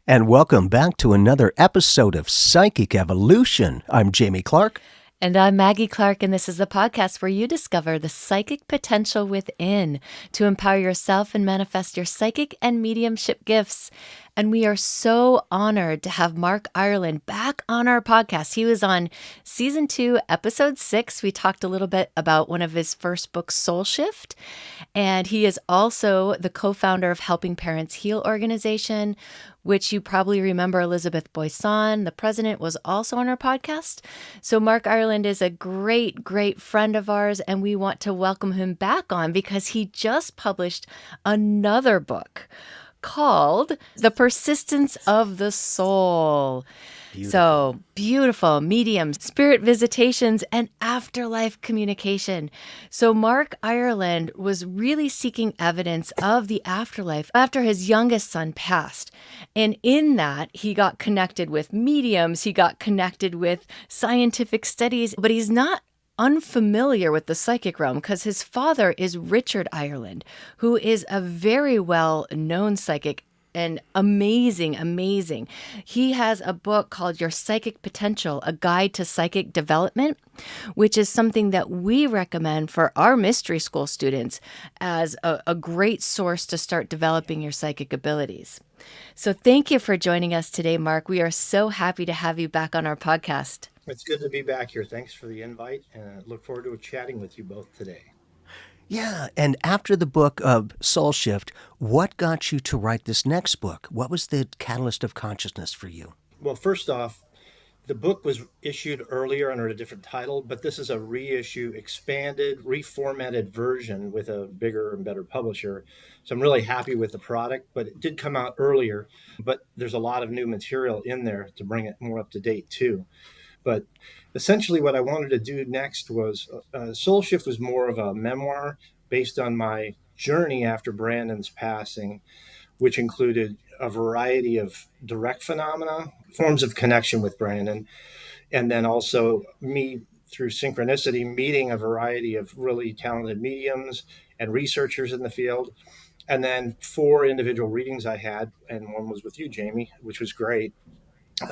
And welcome back to another episode of Psychic Evolution. I'm Jamie Clark. And I'm Maggie Clark, and this is the podcast where you discover the psychic potential within to empower yourself and manifest your psychic and mediumship gifts. And we are so honored to have Mark Ireland back on our podcast. He was on season 2, episode 6. We talked a little bit about one of his first books, Soul Shift. And he is also the co-founder of Helping Parents Heal organization, which you probably remember Elizabeth Boisson, the president, was also on our podcast. So Mark Ireland is a great, great friend of ours, and we want to welcome him back on because he just published another book called The Persistence of the Soul. Beautiful. So beautiful, mediums, spirit visitations, and afterlife communication. So Mark Ireland was really seeking evidence of the afterlife after his youngest son passed. And in that, he got connected with mediums, he got connected with scientific studies, but he's not unfamiliar with the psychic realm because his father is Richard Ireland, who is a very well-known psychic and amazing. He has a book called Your Psychic Potential, A Guide to Psychic Development, which is something that we recommend for our mystery school students as a great source to start developing your psychic abilities. So thank you for joining us today, Mark. We are so happy to have you back on our podcast. It's good to be back here. Thanks for the invite, and I look forward to chatting with you both today. Yeah, and after the book of Soul Shift, what got you to write this next book? What was the catalyst of consciousness for you? Well, first off, the book was issued earlier under a different title, but this is a reissue, expanded, reformatted version with a bigger and better publisher. So I'm really happy with the product, but it did come out earlier, but there's a lot of new material in there to bring it more up to date too. But essentially what I wanted to do next was Soul Shift was more of a memoir based on my journey after Brandon's passing, which included a variety of direct phenomena, forms of connection with Brandon, and then also me through synchronicity meeting a variety of really talented mediums and researchers in the field. And then 4 individual readings I had, and one was with you, Jamie, which was great.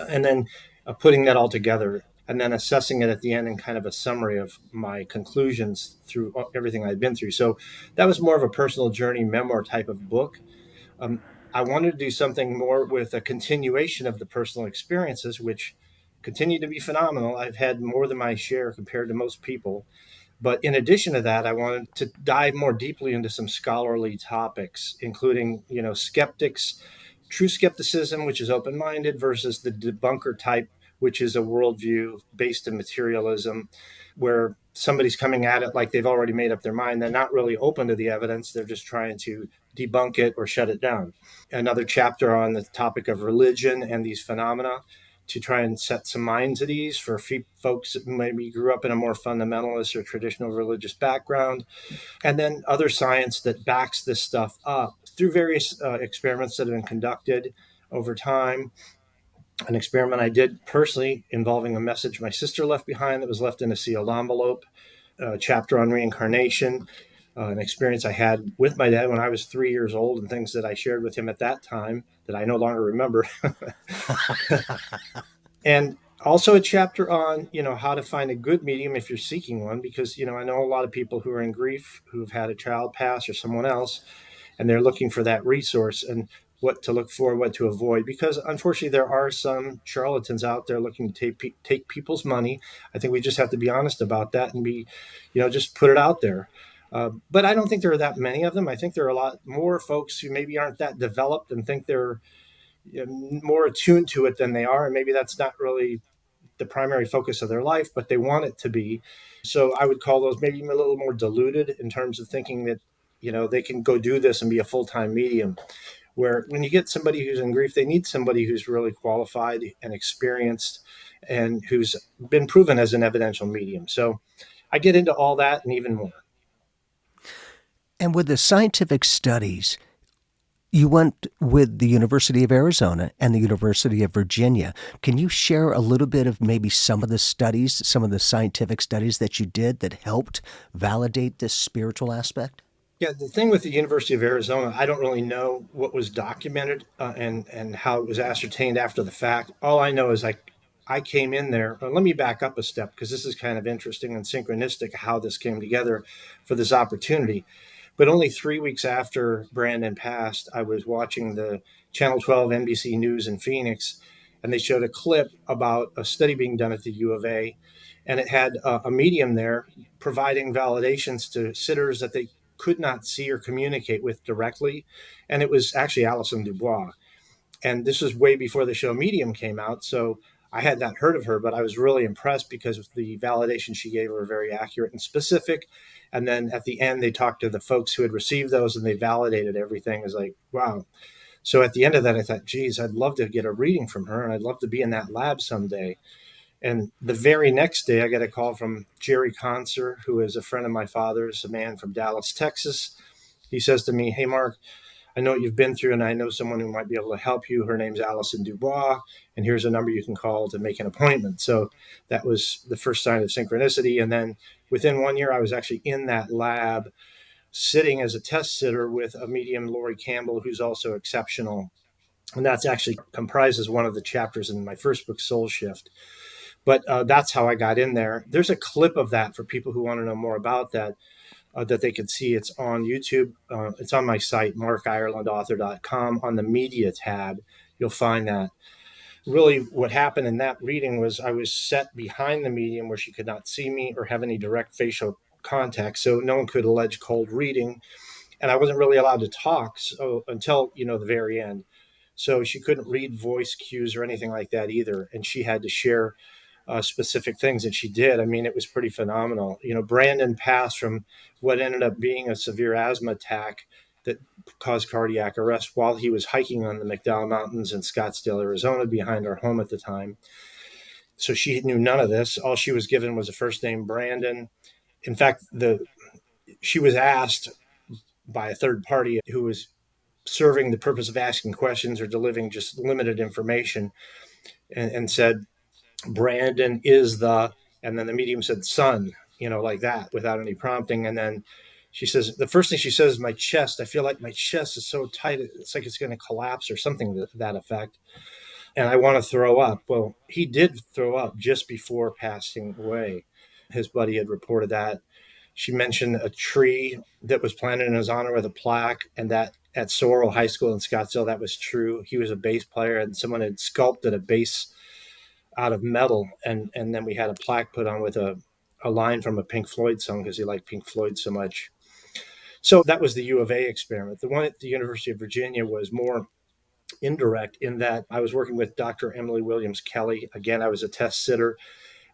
And then putting that all together and then assessing it at the end in kind of a summary of my conclusions through everything I'd been through. So that was more of a personal journey memoir type of book. I wanted to do something more with a continuation of the personal experiences, which continue to be phenomenal. I've had more than my share compared to most people. But in addition to that, I wanted to dive more deeply into some scholarly topics, including, skeptics, true skepticism, which is open-minded, versus the debunker type, which is a worldview based in materialism, where somebody's coming at it like they've already made up their mind. They're not really open to the evidence. They're just trying to debunk it or shut it down. Another chapter on the topic of religion and these phenomena to try and set some minds at ease for folks that maybe grew up in a more fundamentalist or traditional religious background. And then other science that backs this stuff up through various experiments that have been conducted over time. An experiment I did personally involving a message my sister left behind that was left in a sealed envelope, a chapter on reincarnation, an experience I had with my dad when I was 3 years old, and things that I shared with him at that time that I no longer remember. And also a chapter on, how to find a good medium if you're seeking one, because, I know a lot of people who are in grief who've had a child pass or someone else, and they're looking for that resource and what to look for, what to avoid, because unfortunately there are some charlatans out there looking to take people's money. I think we just have to be honest about that and just put it out there. But I don't think there are that many of them. I think there are a lot more folks who maybe aren't that developed and think they're more attuned to it than they are. And maybe that's not really the primary focus of their life, but they want it to be. So I would call those maybe a little more diluted in terms of thinking that, they can go do this and be a full-time medium. Where when you get somebody who's in grief, they need somebody who's really qualified and experienced and who's been proven as an evidential medium. So I get into all that and even more. And with the scientific studies, you went with the University of Arizona and the University of Virginia. Can you share a little bit of maybe some of the studies, some of the scientific studies that you did that helped validate this spiritual aspect? Yeah, the thing with the University of Arizona, I don't really know what was documented and how it was ascertained after the fact. All I know is I came in there. Let me back up a step because this is kind of interesting and synchronistic how this came together for this opportunity. But only 3 weeks after Brandon passed, I was watching the Channel 12 NBC News in Phoenix, and they showed a clip about a study being done at the U of A, and it had a medium there providing validations to sitters that they could not see or communicate with directly. And it was actually Alison Dubois. And this was way before the show Medium came out. So I had not heard of her, but I was really impressed because the validation she gave were very accurate and specific. And then at the end, they talked to the folks who had received those and they validated everything. It was like, wow. So at the end of that, I thought, geez, I'd love to get a reading from her and I'd love to be in that lab someday. And the very next day, I got a call from Jerry Conser, who is a friend of my father's, a man from Dallas, Texas. He says to me, hey, Mark, I know what you've been through, and I know someone who might be able to help you. Her name's Alison Dubois, and here's a number you can call to make an appointment. So that was the first sign of synchronicity. And then within 1 year, I was actually in that lab sitting as a test sitter with a medium, Lori Campbell, who's also exceptional. And that's actually comprises one of the chapters in my first book, Soul Shift. But that's how I got in there. There's a clip of that for people who want to know more about that, that they can see. It's on YouTube. It's on my site, markirelandauthor.com. On the media tab, you'll find that. Really, what happened in that reading was I was set behind the medium where she could not see me or have any direct facial contact. So no one could allege cold reading. And I wasn't really allowed to talk until, the very end. So she couldn't read voice cues or anything like that either. And she had to share specific things that she did. I mean, it was pretty phenomenal. Brandon passed from what ended up being a severe asthma attack that caused cardiac arrest while he was hiking on the McDowell Mountains in Scottsdale, Arizona, behind our home at the time. So she knew none of this. All she was given was a first name, Brandon. In fact, she was asked by a third party who was serving the purpose of asking questions or delivering just limited information and said, Brandon is and then the medium said son, like that without any prompting. And then she says, the first thing she says is my chest. I feel like my chest is so tight. It's like it's going to collapse or something to that effect. And I want to throw up. Well, he did throw up just before passing away. His buddy had reported that. She mentioned a tree that was planted in his honor with a plaque, and that at Sorrel High School in Scottsdale, that was true. He was a bass player, and someone had sculpted a bass out of metal, and then we had a plaque put on with a line from a Pink Floyd song because he liked Pink Floyd so much. So that was the U of A experiment. The one at the University of Virginia was more indirect in that I was working with Dr. Emily Williams Kelly. Again, I was a test sitter,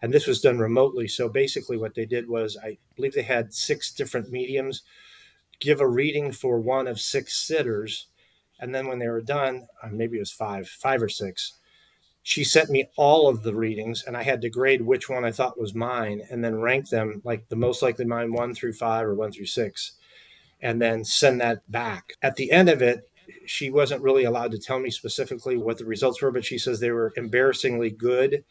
and this was done remotely. So basically what they did was, I believe they had 6 different mediums give a reading for one of 6 sitters. And then when they were done, maybe it was five or six, she sent me all of the readings, and I had to grade which one I thought was mine and then rank them, like the most likely mine 1 through 5 or 1 through 6, and then send that back. At the end of it, she wasn't really allowed to tell me specifically what the results were, but she says they were embarrassingly good.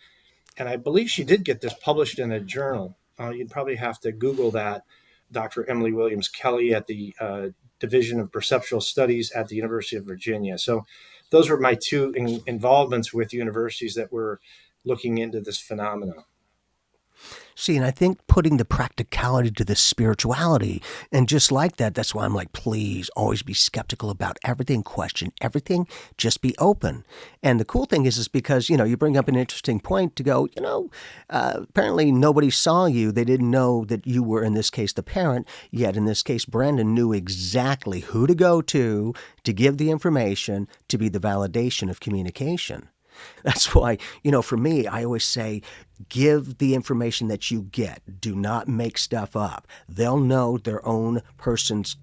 And I believe she did get this published in a journal. You'd probably have to Google that. Dr. Emily Williams Kelly at the Division of Perceptual Studies at the University of Virginia. So those were my 2 involvements with universities that were looking into this phenomenon. See, and I think putting the practicality to the spirituality, and just like that, that's why I'm like, please always be skeptical about everything, question everything, just be open. And the cool thing is because, you bring up an interesting point to go, apparently nobody saw you. They didn't know that you were, in this case, the parent. Yet in this case, Brandon knew exactly who to go to give the information, to be the validation of communication. That's why, for me, I always say, give the information that you get. Do not make stuff up. They'll know their own person's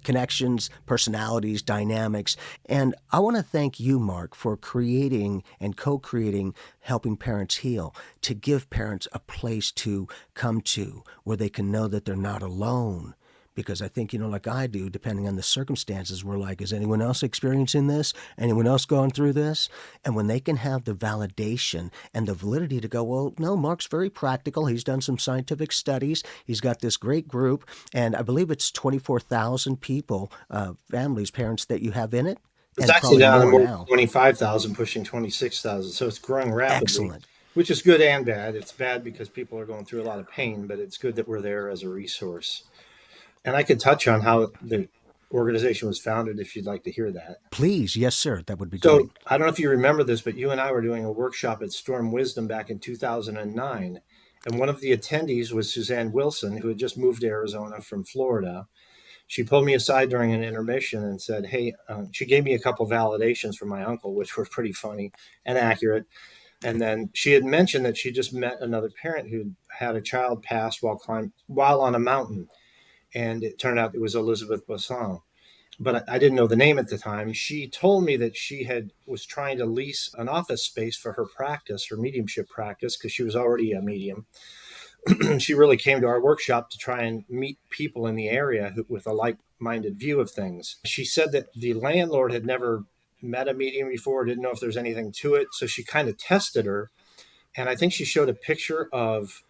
connections, personalities, dynamics. And I want to thank you, Mark, for creating and co-creating Helping Parents Heal, to give parents a place to come to where they can know that they're not alone. because I think, like I do, depending on the circumstances, we're like, is anyone else experiencing this? Anyone else going through this? And when they can have the validation and the validity to go, well, no, Mark's very practical. He's done some scientific studies. He's got this great group. And I believe it's 24,000 people, families, parents that you have in it, It's and actually probably down to more more than now. 25,000, pushing 26,000. So it's growing rapidly, Excellent. which is good and bad. It's bad because people are going through a lot of pain, but it's good that we're there as a resource. And I could touch on how the organization was founded if you'd like to hear that. Please, yes, sir. That would be great. So I don't know if you remember this, but you and I were doing a workshop at Storm Wisdom back in 2009. And one of the attendees was Suzanne Wilson, who had just moved to Arizona from Florida. She pulled me aside during an intermission and said, hey, she gave me a couple validations from my uncle, which were pretty funny and accurate. And then she had mentioned that she just met another parent who had a child pass while on a mountain. And it turned out it was Elizabeth Basson. But I didn't know the name at the time. She told me that was trying to lease an office space for her practice, her mediumship practice, because she was already a medium. She really came to our workshop to try and meet people in the area with a like-minded view of things. She said that the landlord had never met a medium before, didn't know if there's anything to it. So she kind of tested her. And I think she showed a picture of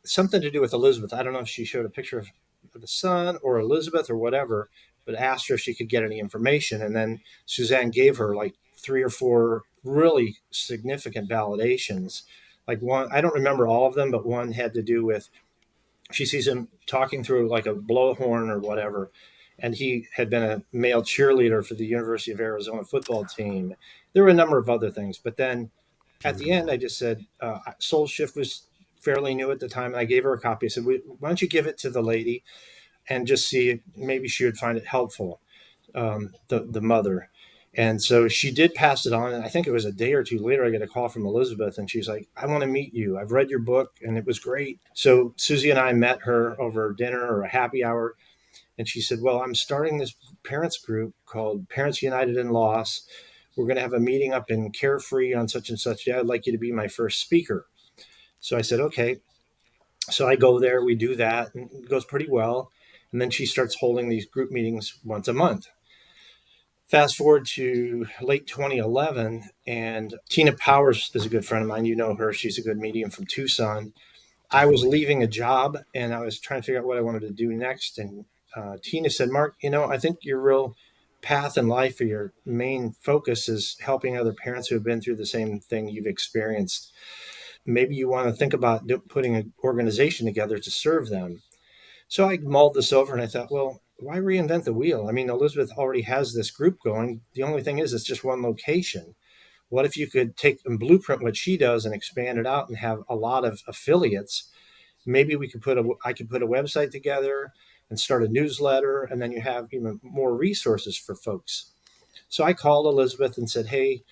something to do with Elizabeth. I don't know if she showed a picture of the son or Elizabeth or whatever, but asked her if she could get any information. And then Suzanne gave her like 3 or 4 really significant validations. Like one, I don't remember all of them, but one had to do with she sees him talking through like a blowhorn or whatever. And he had been a male cheerleader for the University of Arizona football team. There were a number of other things. But then at the end, Beautiful. I just said, Soul Shift was fairly new at the time. And I gave her a copy. I said, why don't you give it to the lady and just see if maybe she would find it helpful, the mother. And so she did pass it on. And I think it was a day or two later, I get a call from Elizabeth and she's like, I want to meet you. I've read your book and it was great. So Susie and I met her over dinner or a happy hour. And she said, well, I'm starting this parents group called Parents United in Loss. We're going to have a meeting up in Carefree on such and such day. I'd like you to be my first speaker. So I said, okay. So I go there, we do that, and it goes pretty well. And then she starts holding these group meetings once a month. Fast forward to late 2011, and Tina Powers is a good friend of mine. You know her. She's a good medium from Tucson. I was Definitely. leaving a job, and I was trying to figure out what I wanted to do next. And Tina said, Mark, I think your real path in life or your main focus is helping other parents who have been through the same thing you've experienced. Maybe you want to think about putting an organization together to serve them. So I mulled this over and I thought, well, why reinvent the wheel? I mean, Elizabeth already has this group going. The only thing is, it's just one location. What if you could take and blueprint what she does and expand it out and have a lot of affiliates? Maybe I could put a website together and start a newsletter, and then you have even more resources for folks. So I called Elizabeth and said, hey,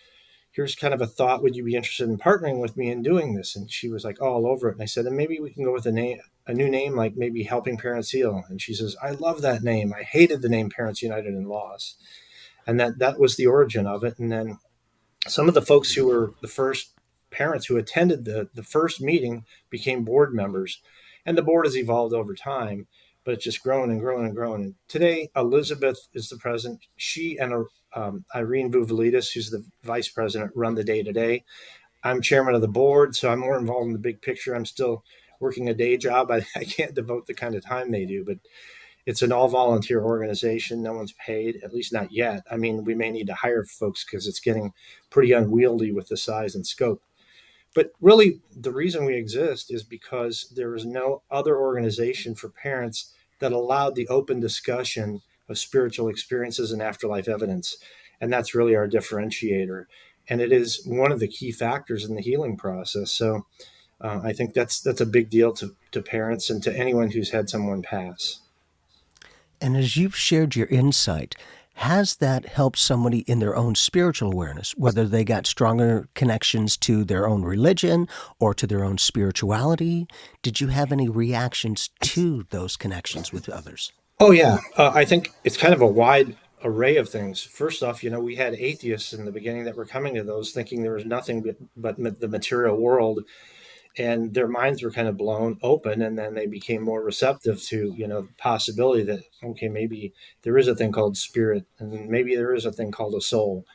here's kind of a thought. Would you be interested in partnering with me in doing this? And she was like all over it. And I said, and maybe we can go with a new name, like maybe Helping Parents Heal. And she says, I love that name. I hated the name Parents United in Loss. And that was the origin of it. And then some of the folks who were the first parents who attended the first meeting became board members. And the board has evolved over time, but it's just grown and grown and grown. And today, Elizabeth is the president. She and Irene Vuvalidis, who's the vice president, run the day to day. I'm chairman of the board, so I'm more involved in the big picture. I'm still working a day job. I can't devote the kind of time they do, but it's an all volunteer organization. No one's paid, at least not yet. I mean, we may need to hire folks because it's getting pretty unwieldy with the size and scope. But really, the reason we exist is because there is no other organization for parents that allowed the open discussion of spiritual experiences and afterlife evidence. And that's really our differentiator. And it is one of the key factors in the healing process. So I think that's a big deal to parents and to anyone who's had someone pass. And as you've shared your insight, has that helped somebody in their own spiritual awareness, whether they got stronger connections to their own religion or to their own spirituality? Did you have any reactions to those connections with others? Oh, yeah. I think it's kind of a wide array of things. First off, we had atheists in the beginning that were coming to those thinking there was nothing but the material world. and their minds were kind of blown open, and then they became more receptive to, the possibility that, okay, maybe there is a thing called spirit, and maybe there is a thing called a soul.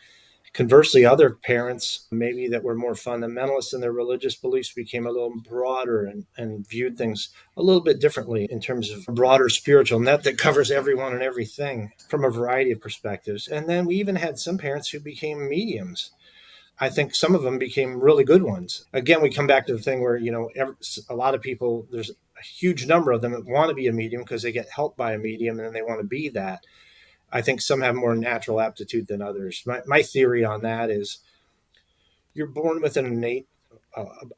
Conversely, other parents, maybe that were more fundamentalists in their religious beliefs, became a little broader and viewed things a little bit differently in terms of a broader spiritual net that covers everyone and everything from a variety of perspectives. And then we even had some parents who became mediums. I think some of them became really good ones. Again, we come back to the thing where, a lot of people, there's a huge number of them that want to be a medium because they get helped by a medium and then they want to be that. I think some have more natural aptitude than others. My theory on that is you're born with an innate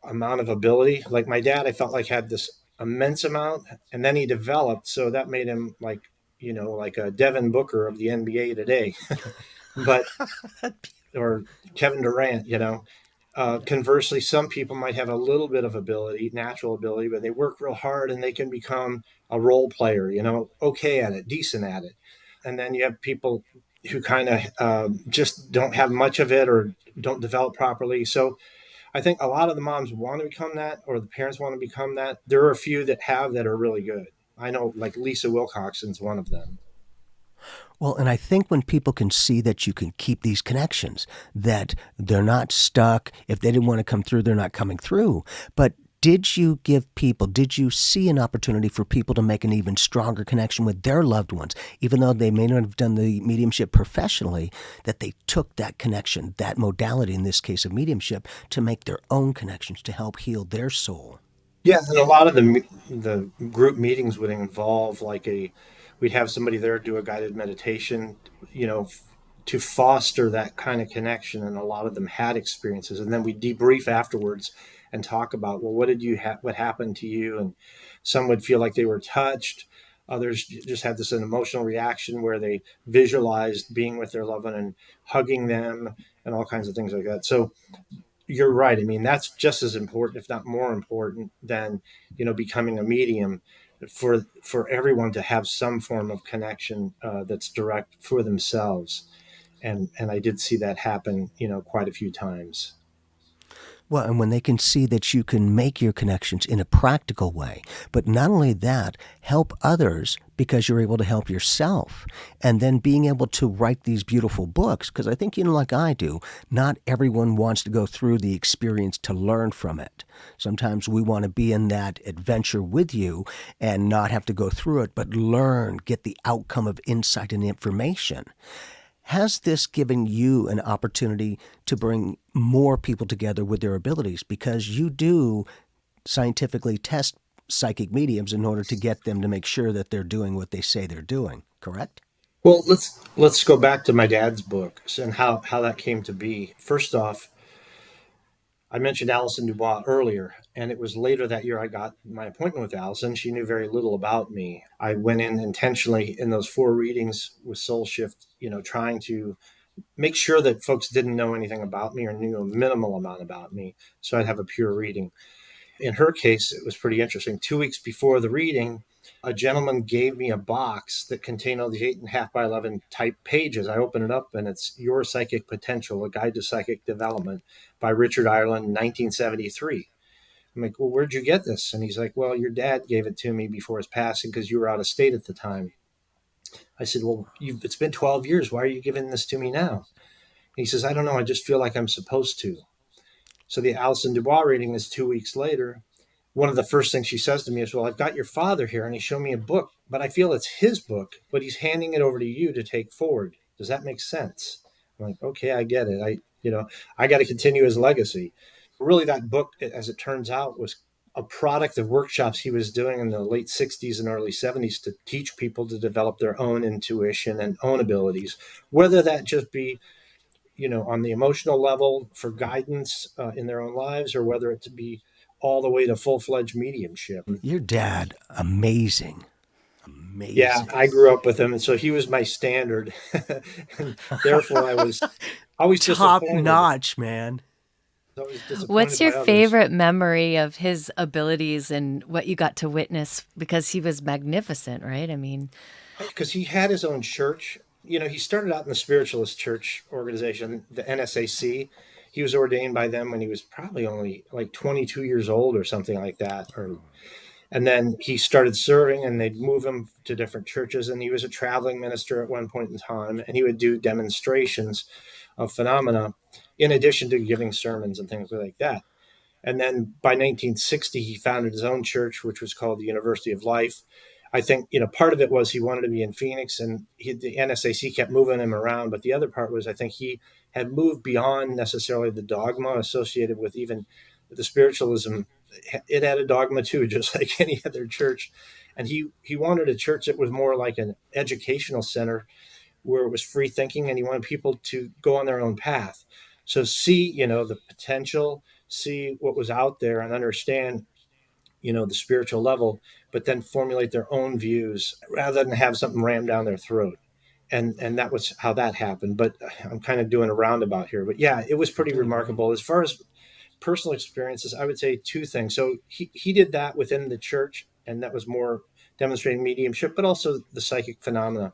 amount of ability. Like my dad, I felt like had this immense amount, and then he developed. So that made him like a Devin Booker of the NBA today, but or Kevin Durant. Conversely, some people might have a little bit of ability, natural ability, but they work real hard and they can become a role player, okay at it, decent at it. And then you have people who kind of just don't have much of it or don't develop properly. So I think a lot of the moms want to become that, or the parents want to become that. There are a few that are really good. I know, like Lisa Wilcoxon's one of them. Well, and I think when people can see that you can keep these connections, that they're not stuck. If they didn't want to come through, they're not coming through. But did you see an opportunity for people to make an even stronger connection with their loved ones, even though they may not have done the mediumship professionally, that they took that connection, that modality, in this case of mediumship, to make their own connections to help heal their soul? Yeah, and a lot of the group meetings would involve we'd have somebody there do a guided meditation, to foster that kind of connection. And a lot of them had experiences, and then we debrief afterwards and talk about, well, what happened to you? And some would feel like they were touched. Others just had this an emotional reaction where they visualized being with their loved one and hugging them and all kinds of things like that. So you're right. I mean, that's just as important, if not more important, than becoming a medium. For everyone to have some form of connection that's direct for themselves, and I did see that happen, quite a few times. Well, and when they can see that you can make your connections in a practical way, but not only that, help others because you're able to help yourself. And then being able to write these beautiful books, because I think, like I do, not everyone wants to go through the experience to learn from it. Sometimes we want to be in that adventure with you and not have to go through it, but learn, get the outcome of insight and information. Has this given you an opportunity to bring more people together with their abilities? Because you do scientifically test psychic mediums in order to get them to make sure that they're doing what they say they're doing, correct? Well, let's go back to my dad's books and how that came to be. First off, I mentioned Alison Dubois earlier, and it was later that year I got my appointment with Alison. She knew very little about me. I went in intentionally in those 4 readings with Soul Shift, trying to make sure that folks didn't know anything about me or knew a minimal amount about me, so I'd have a pure reading. In her case, it was pretty interesting. 2 weeks before the reading, a gentleman gave me a box that contained all these 8.5 by 11 type pages. I open it up and it's Your Psychic Potential, A Guide to Psychic Development by Richard Ireland, 1973. I'm like, well, where'd you get this? And he's like, well, your dad gave it to me before his passing because you were out of state at the time. I said, well, it's been 12 years. Why are you giving this to me now? And he says, I don't know. I just feel like I'm supposed to. So the Alison Dubois reading is 2 weeks later. One of the first things she says to me is, well, I've got your father here and he showed me a book, but I feel it's his book, but he's handing it over to you to take forward. Does that make sense? I'm like, okay, I get it. I got to continue his legacy. Really, that book, as it turns out, was a product of workshops he was doing in the late 60s and early 70s to teach people to develop their own intuition and own abilities, whether that just be on the emotional level for guidance in their own lives, or whether it to be all the way to full-fledged mediumship. Your dad, amazing. Yeah, Amazing. I grew up with him, and so he was my standard. And therefore, I was always Top disappointed. notch, man. I was What's disappointed your by others. favorite memory of his abilities and what you got to witness? Because he was magnificent, right? I mean, Because he had his own church. He started out in the spiritualist church organization, the NSAC. He was ordained by them when he was probably only like 22 years old or something like that. And then he started serving, and they'd move him to different churches. And he was a traveling minister at one point in time, and he would do demonstrations of phenomena in addition to giving sermons and things like that. And then by 1960, he founded his own church, which was called the University of Life. I think, part of it was he wanted to be in Phoenix, and the NSAC kept moving him around. But the other part was I think he had moved beyond necessarily the dogma associated with even the spiritualism. It had a dogma too, just like any other church. And he wanted a church that was more like an educational center where it was free thinking, and he wanted people to go on their own path. So see, the potential, see what was out there, and understand, the spiritual level, but then formulate their own views rather than have something rammed down their throat. And that was how that happened. But I'm kind of doing a roundabout here. But yeah, it was pretty remarkable. As far as personal experiences, I would say two things. So he did that within the church, and that was more demonstrating mediumship, but also the psychic phenomena.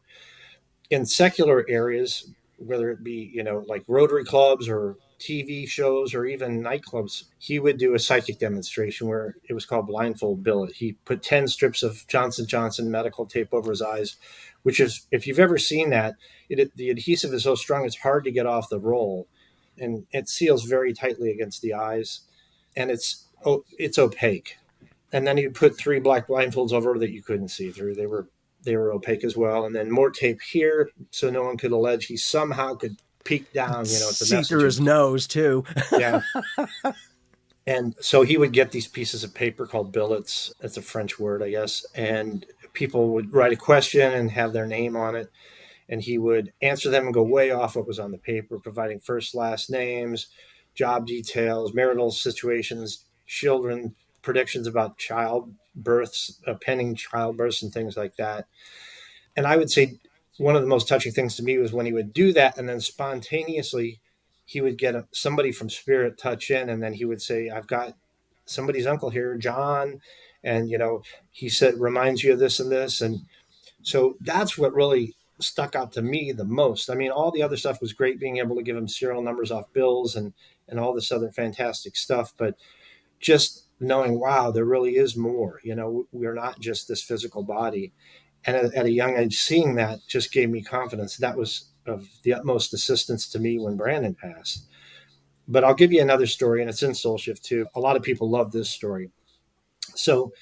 In secular areas, whether it be, like Rotary clubs or TV shows or even nightclubs, he would do a psychic demonstration where it was called blindfold billet. He put 10 strips of Johnson & Johnson medical tape over his eyes, which is, if you've ever seen that, the adhesive is so strong, it's hard to get off the roll, and it seals very tightly against the eyes, and it's opaque. And then he put 3 black blindfolds over that you couldn't see through. They were opaque as well. And then more tape here so no one could allege he somehow could peek down, at the see messages. through his nose too. Yeah. And so he would get these pieces of paper called billets. That's a French word, I guess. And people would write a question and have their name on it. And he would answer them and go way off what was on the paper, providing first, last names, job details, marital situations, children, predictions about childbirths, pending childbirths, and things like that. And I would say one of the most touching things to me was when he would do that, and then spontaneously he would get somebody from spirit touch in, and then he would say, I've got somebody's uncle here, John, and he said reminds you of this and this. And so that's what really stuck out to me the most. I mean, all the other stuff was great, being able to give him serial numbers off bills and all this other fantastic stuff, but just knowing, wow, there really is more. We're not just this physical body. And at a young age, seeing that just gave me confidence. That was of the utmost assistance to me when Brandon passed. But I'll give you another story, and it's in Soul Shift too. A lot of people love this story. So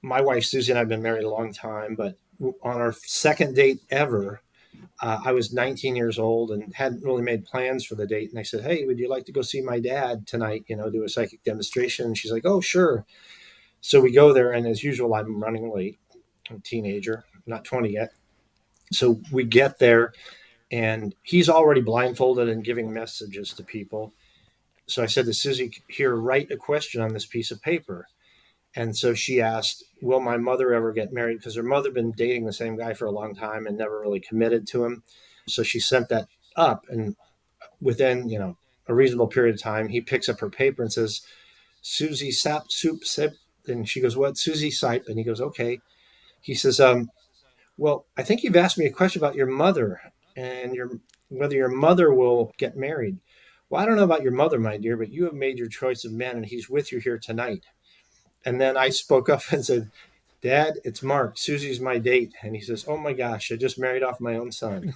my wife, Susie, and I have been married a long time, but on our second date ever, I was 19 years old and hadn't really made plans for the date. And I said, hey, would you like to go see my dad tonight, do a psychic demonstration? And she's like, oh, sure. So we go there, and as usual, I'm running late. I'm a teenager, not 20 yet. So we get there, and he's already blindfolded and giving messages to people. So I said to Susie, here, write a question on this piece of paper. And so she asked, will my mother ever get married? Because her mother had been dating the same guy for a long time and never really committed to him. So she sent that up, and within, a reasonable period of time, he picks up her paper and says, Susie Sap Soup Sip. And she goes, what? Susie Sipe. And he goes, okay. He says, well, I think you've asked me a question about your mother and whether your mother will get married. Well, I don't know about your mother, my dear, but you have made your choice of man, and he's with you here tonight. And then I spoke up and said, Dad, it's Mark. Susie's my date. And he says, oh my gosh, I just married off my own son.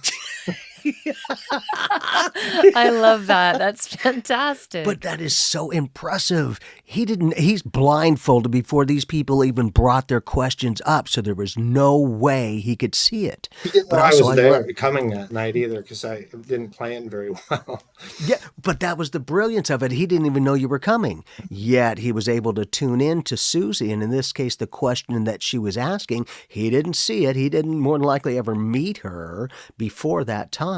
I love that. That's fantastic. But that is so impressive. He's blindfolded before these people even brought their questions up, so there was no way he could see it. He didn't know But I also, was there coming that night either, because I didn't plan very well. Yeah, but that was the brilliance of it. He didn't even know you were coming. Yet he was able to tune in to Susie, and in this case, the question that she was asking, he didn't see it. He didn't more than likely ever meet her before that time.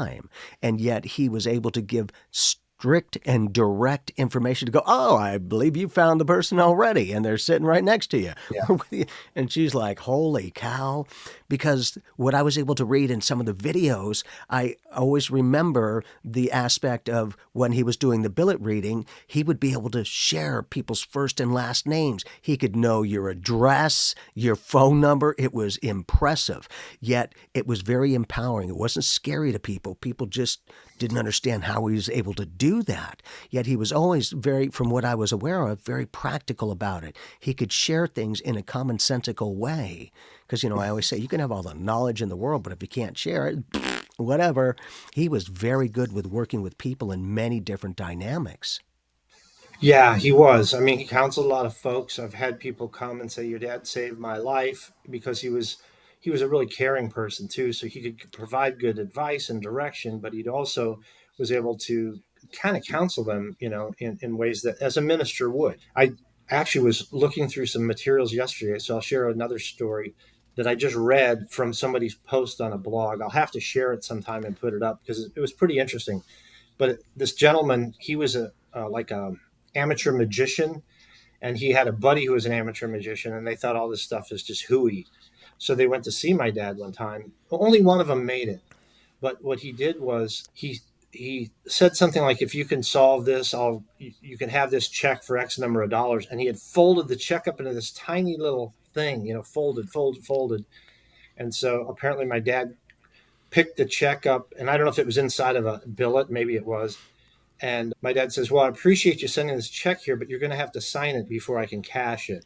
And yet he was able to give strict and direct information to go, oh, I believe you found the person already, and they're sitting right next to you. Yeah. And she's like, holy cow. Because what I was able to read in some of the videos, I always remember the aspect of when he was doing the billet reading, he would be able to share people's first and last names. He could know your address, your phone number. It was impressive. Yet it was very empowering. It wasn't scary to people. People just didn't understand how he was able to do do that. Yet he was always very, from what I was aware of, very practical about it. He could share things in a commonsensical way. Because, I always say you can have all the knowledge in the world, but if you can't share it, whatever. He was very good with working with people in many different dynamics. Yeah, he was. I mean, he counseled a lot of folks. I've had people come and say, "Your dad saved my life," because he was a really caring person too. So he could provide good advice and direction, but he'd also was able to kind of counsel them, in ways that as a minister would. I actually was looking through some materials yesterday, so I'll share another story that I just read from somebody's post on a blog. I'll have to share it sometime and put it up because it was pretty interesting. But this gentleman, he was like a amateur magician, and he had a buddy who was an amateur magician, and they thought all this stuff is just hooey. So they went to see my dad one time. Well, only one of them made it, but what he did was he said something like, "If you can solve this, you can have this check for X number of dollars." And he had folded the check up into this tiny little thing, folded, folded, folded. And so apparently my dad picked the check up, and I don't know if it was inside of a billet, maybe it was. And my dad says, "Well, I appreciate you sending this check here, but you're going to have to sign it before I can cash it."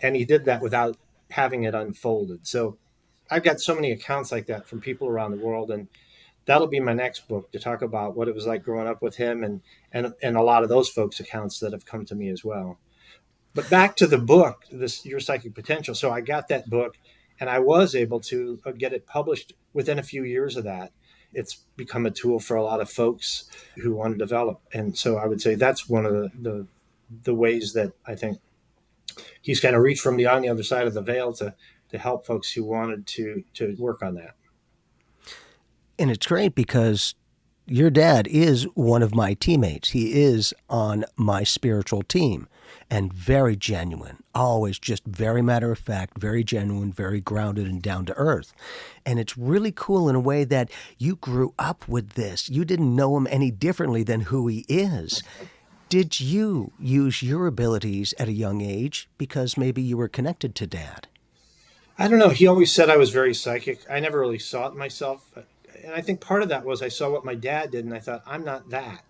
And he did that without having it unfolded. So I've got so many accounts like that from people around the world. And that'll be my next book, to talk about what it was like growing up with him, and a lot of those folks' accounts that have come to me as well. But back to the book, this Your Psychic Potential. So I got that book, and I was able to get it published within a few years of that. It's become a tool for a lot of folks who want to develop. And so I would say that's one of the ways that I think he's kind of reached from on the other side of the veil to help folks who wanted to work on that. And it's great because your dad is one of my teammates. He is on my spiritual team, and very genuine, always just very matter of fact, very genuine, very grounded and down to earth. And it's really cool in a way that you grew up with this. You didn't know him any differently than who he is. Did you use your abilities at a young age because maybe you were connected to dad? I don't know. He always said I was very psychic. I never really saw it myself. And I think part of that was I saw what my dad did, and I thought, I'm not that.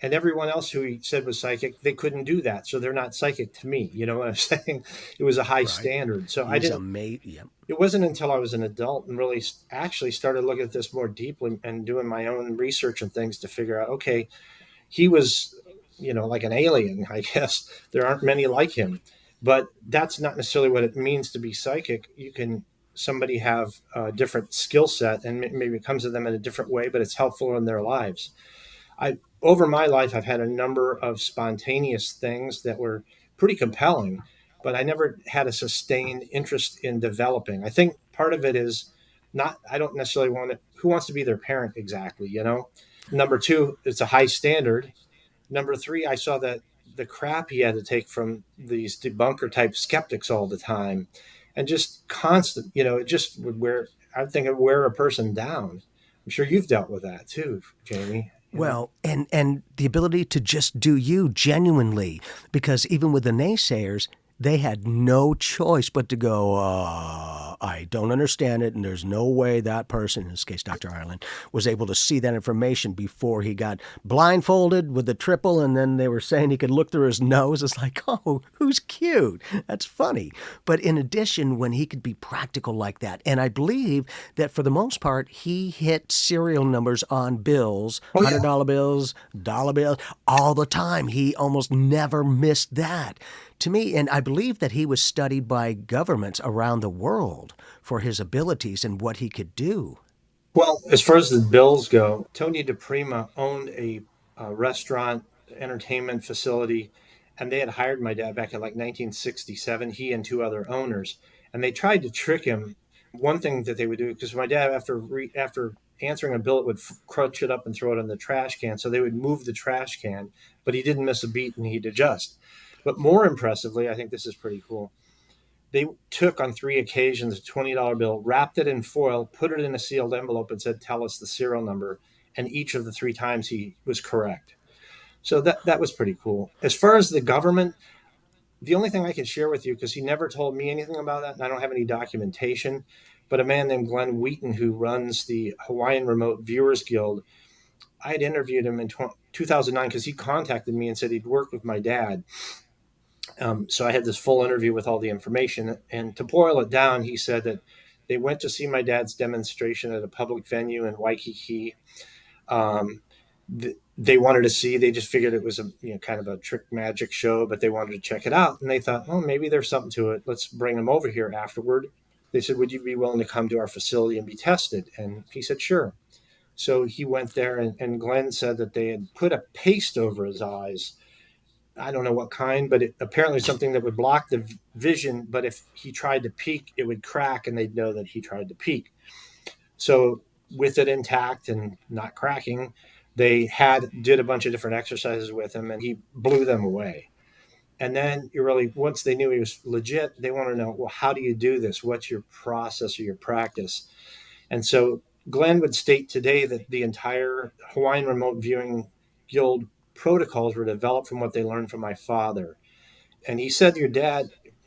And everyone else who he said was psychic, they couldn't do that. So they're not psychic to me. You know what I'm saying? It was a high Right. standard. So I He's a didn't, mate. Yep. it wasn't until I was an adult and really actually started looking at this more deeply and doing my own research and things to figure out, okay, he was, like an alien, I guess. There aren't many like him. But that's not necessarily what it means to be psychic. Somebody have a different skill set, and maybe it comes to them in a different way, but it's helpful in their lives. Over my life, I've had a number of spontaneous things that were pretty compelling, but I never had a sustained interest in developing. I think part of it is not, I don't necessarily want it. Who wants to be their parent exactly? Number two, it's a high standard. Number three, I saw that the crap he had to take from these debunker type skeptics all the time, and just constant, it just would I think it would wear a person down. I'm sure you've dealt with that too, Jamie. Well, and the ability to just do you genuinely, because even with the naysayers, they had no choice but to go, I don't understand it, and there's no way that person, in this case Dr. Ireland, was able to see that information before he got blindfolded with the triple, and then they were saying he could look through his nose. It's like, oh, who's cute? That's funny. But in addition, when he could be practical like that, and I believe that for the most part, he hit serial numbers on bills, Oh yeah. $100 bills, dollar bills, all the time. He almost never missed that. To me, and I believe that he was studied by governments around the world for his abilities and what he could do. Well, as far as the bills go, Tony DePrima owned a restaurant entertainment facility, and they had hired my dad back in like 1967. He and two other owners, and they tried to trick him. One thing that they would do, because my dad, after answering a bill, it would crunch it up and throw it in the trash can. So they would move the trash can, but he didn't miss a beat, and he'd adjust. But more impressively, I think this is pretty cool. They took on three occasions a $20 bill, wrapped it in foil, put it in a sealed envelope, and said, "Tell us the serial number." And each of the three times he was correct. So that was pretty cool. As far as the government, the only thing I can share with you, because he never told me anything about that, and I don't have any documentation, but a man named Glenn Wheaton, who runs the Hawaiian Remote Viewers Guild, I had interviewed him in 2009 because he contacted me and said he'd worked with my dad. So I had this full interview with all the information. And to boil it down, he said that they went to see my dad's demonstration at a public venue in Waikiki. Um, they wanted to see. They just figured it was a kind of a trick magic show, but they wanted to check it out. And they thought, oh, maybe there's something to it. Let's bring him over here afterward. They said, would you be willing to come to our facility and be tested? And he said, sure. So he went there, and Glenn said that they had put a paste over his eyes. I don't know what kind, but apparently something that would block the vision. But if he tried to peek, it would crack, and they'd know that he tried to peek. So with it intact and not cracking, they did a bunch of different exercises with him, and he blew them away. And then once they knew he was legit, they want to know, well, how do you do this? What's your process or your practice? And so Glenn would state today that the entire Hawaiian Remote Viewing Guild protocols were developed from what they learned from my father. And he said,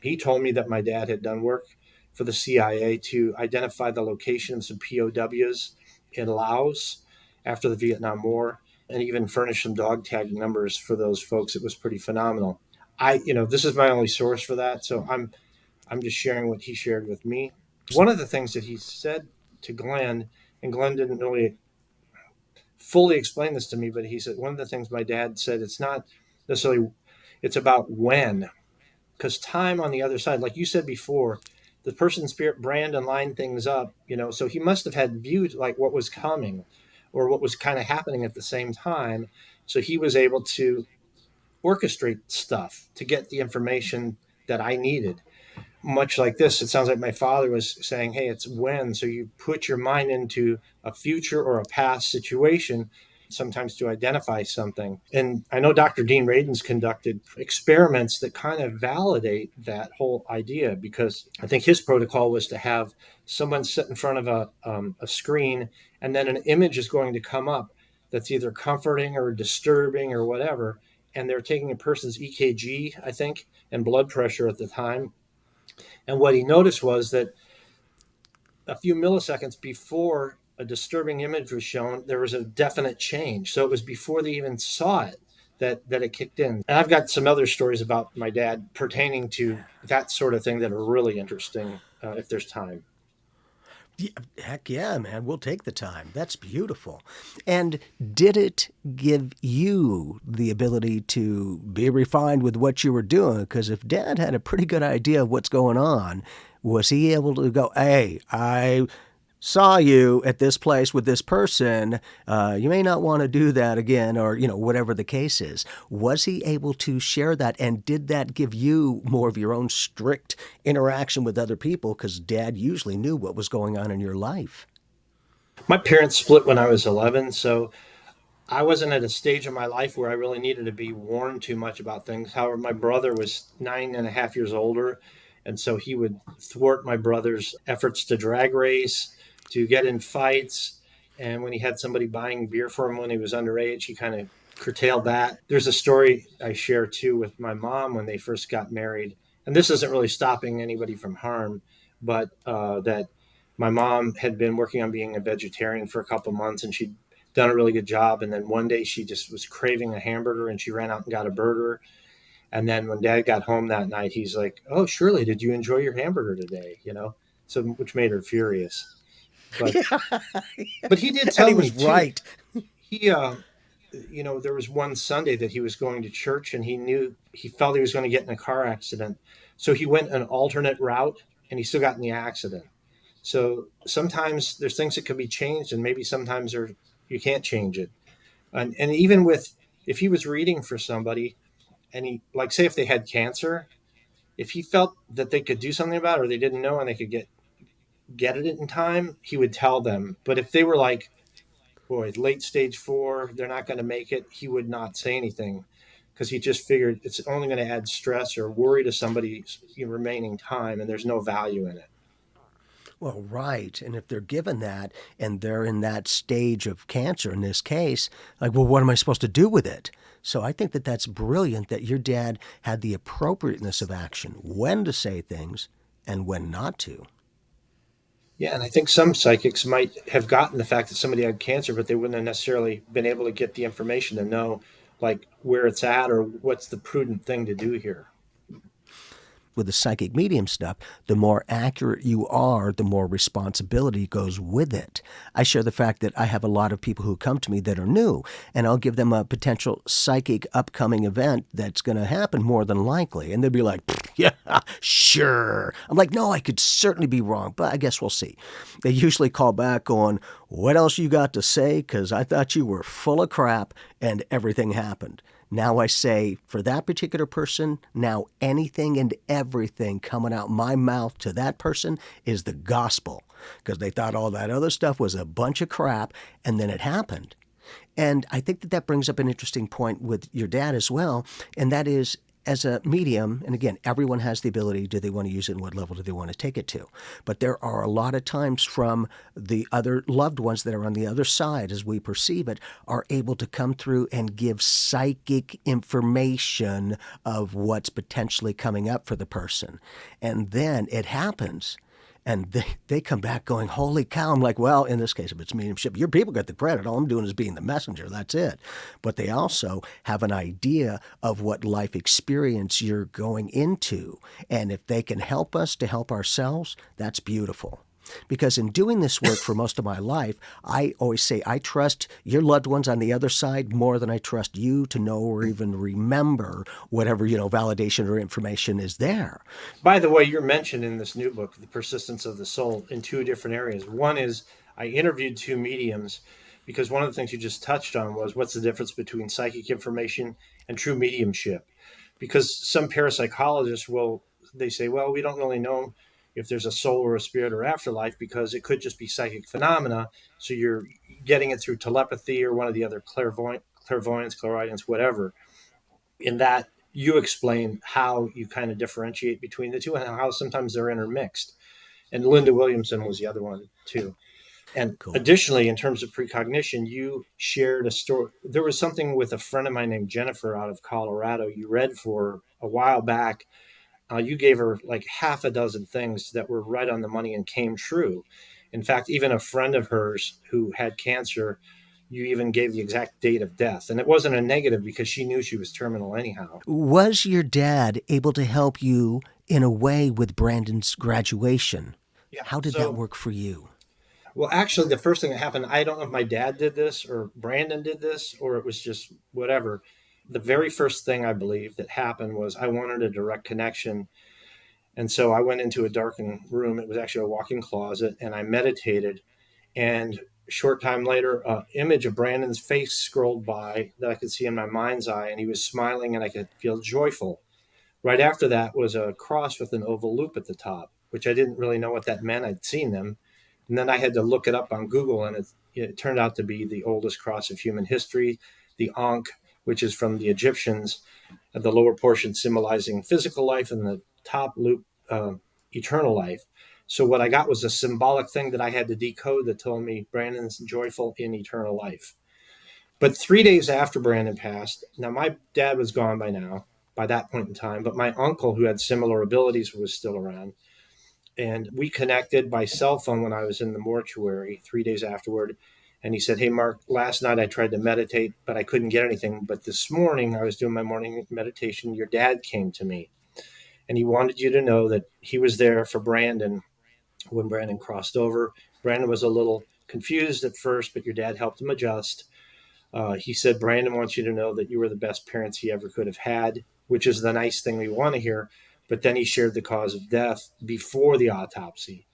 he told me that my dad had done work for the CIA to identify the location of some POWs in Laos after the Vietnam War, and even furnished some dog tag numbers for those folks. It was pretty phenomenal. This is my only source for that, so I'm just sharing what he shared with me. One of the things that he said to Glenn, and Glenn didn't really fully explain this to me, but he said one of the things my dad said, it's not necessarily, it's about when, because time on the other side, like you said before, the person's spirit brand and line things up, so he must have had viewed like what was coming or what was kind of happening at the same time. So he was able to orchestrate stuff to get the information that I needed. Much like this, it sounds like my father was saying, hey, it's when. So you put your mind into a future or a past situation, sometimes to identify something. And I know Dr. Dean Radin's conducted experiments that kind of validate that whole idea, because I think his protocol was to have someone sit in front of a screen, and then an image is going to come up that's either comforting or disturbing or whatever. And they're taking a person's EKG, I think, and blood pressure at the time. And what he noticed was that a few milliseconds before a disturbing image was shown, there was a definite change. So it was before they even saw it that it kicked in. And I've got some other stories about my dad pertaining to that sort of thing that are really interesting, if there's time. Yeah, heck yeah, man. We'll take the time. That's beautiful. And did it give you the ability to be refined with what you were doing? Because if Dad had a pretty good idea of what's going on, was he able to go, hey, I saw you at this place with this person. You may not want to do that again, or, whatever the case is. Was he able to share that? And did that give you more of your own strict interaction with other people? Because Dad usually knew what was going on in your life. My parents split when I was 11, so I wasn't at a stage in my life where I really needed to be warned too much about things. However, my brother was 9.5 years older, and so he would thwart my brother's efforts to drag race, to get in fights. And when he had somebody buying beer for him when he was underage, he kind of curtailed that. There's a story I share too with my mom when they first got married. And this isn't really stopping anybody from harm, but that my mom had been working on being a vegetarian for a couple months, and she'd done a really good job. And then one day she just was craving a hamburger, and she ran out and got a burger. And then when Dad got home that night, he's like, "Oh, Shirley, did you enjoy your hamburger today?" So which made her furious. But but he did tell And he me was too. right. He there was one Sunday that he was going to church, and he felt he was going to get in a car accident. So he went an alternate route, and he still got in the accident. So sometimes there's things that can be changed, and maybe sometimes you can't change it. And even if he was reading for somebody, and he, like, say if they had cancer, if he felt that they could do something about it, or they didn't know and they could get it in time, he would tell them. But if they were like, boy, late stage 4, they're not going to make it, he would not say anything, because he just figured it's only going to add stress or worry to somebody's remaining time, and there's no value in it. Well, right. And if they're given that and they're in that stage of cancer in this case, like, well, what am I supposed to do with it? So I think that that's brilliant that your dad had the appropriateness of action, when to say things and when not to. Yeah, and I think some psychics might have gotten the fact that somebody had cancer, but they wouldn't have necessarily been able to get the information to know like where it's at or what's the prudent thing to do here. With the psychic medium stuff, the more accurate you are, the more responsibility goes with it. I share the fact that I have a lot of people who come to me that are new, and I'll give them a potential psychic upcoming event that's going to happen more than likely. And they'll be like, yeah, sure. I'm like, no, I could certainly be wrong, but I guess we'll see. They usually call back on, what else you got to say? Because I thought you were full of crap and everything happened. Now I say, for that particular person, now anything and everything coming out my mouth to that person is the gospel. Because they thought all that other stuff was a bunch of crap, and then it happened. And I think that that brings up an interesting point with your dad as well, and that is, as a medium, and again, everyone has the ability, do they want to use it and what level do they want to take it to? But there are a lot of times from the other loved ones that are on the other side, as we perceive it, are able to come through and give psychic information of what's potentially coming up for the person. And then it happens. And they come back going, holy cow. I'm like, well, in this case, if it's mediumship, your people get the credit. All I'm doing is being the messenger. That's it. But they also have an idea of what life experience you're going into. And if they can help us to help ourselves, that's beautiful. Because in doing this work for most of my life, I always say I trust your loved ones on the other side more than I trust you to know or even remember whatever, validation or information is there. By the way, you're mentioned in this new book, The Persistence of the Soul, in two different areas. One is I interviewed two mediums because one of the things you just touched on was what's the difference between psychic information and true mediumship? Because some parapsychologists will, they say, well, we don't really know if there's a soul or a spirit or afterlife because it could just be psychic phenomena. So you're getting it through telepathy or one of the other clairvoyance, clairaudience, whatever. In that, you explain how you kind of differentiate between the two and how sometimes they're intermixed. And Linda Williamson was the other one too. And Cool. additionally, in terms of precognition, you shared a story. There was something with a friend of mine named Jennifer out of Colorado. You read for a while back. You gave her like half a dozen things that were right on the money and came true. In fact, even a friend of hers who had cancer, you even gave the exact date of death. And it wasn't a negative because she knew she was terminal anyhow. Was your dad able to help you in a way with Brandon's graduation? Yeah. How did that So, work for you? well, actually, the first thing that happened, I don't know if my dad did this or Brandon did this or it was just whatever. The very first thing I believe that happened was I wanted a direct connection. And so I went into a darkened room. It was actually a walk-in closet, and I meditated. And a short time later, an image of Brandon's face scrolled by that I could see in my mind's eye, and he was smiling, and I could feel joyful. Right after that was a cross with an oval loop at the top, which I didn't really know what that meant. I'd seen them. And then I had to look it up on Google, and it turned out to be the oldest cross of human history, the Ankh, which is from the Egyptians, the lower portion symbolizing physical life, and the top loop, eternal life. So what I got was a symbolic thing that I had to decode that told me Brandon's joyful in eternal life. But 3 days after Brandon passed, now my dad was gone by now, by that point in time, but my uncle, who had similar abilities, was still around. And we connected by cell phone when I was in the mortuary 3 days afterward. And he said, hey, Mark, last night I tried to meditate, but I couldn't get anything. But this morning I was doing my morning meditation. Your dad came to me and he wanted you to know that he was there for Brandon when Brandon crossed over. Brandon was a little confused at first, but your dad helped him adjust. He said, Brandon wants you to know that you were the best parents he ever could have had, which is the nice thing we want to hear. But then he shared the cause of death before the autopsy.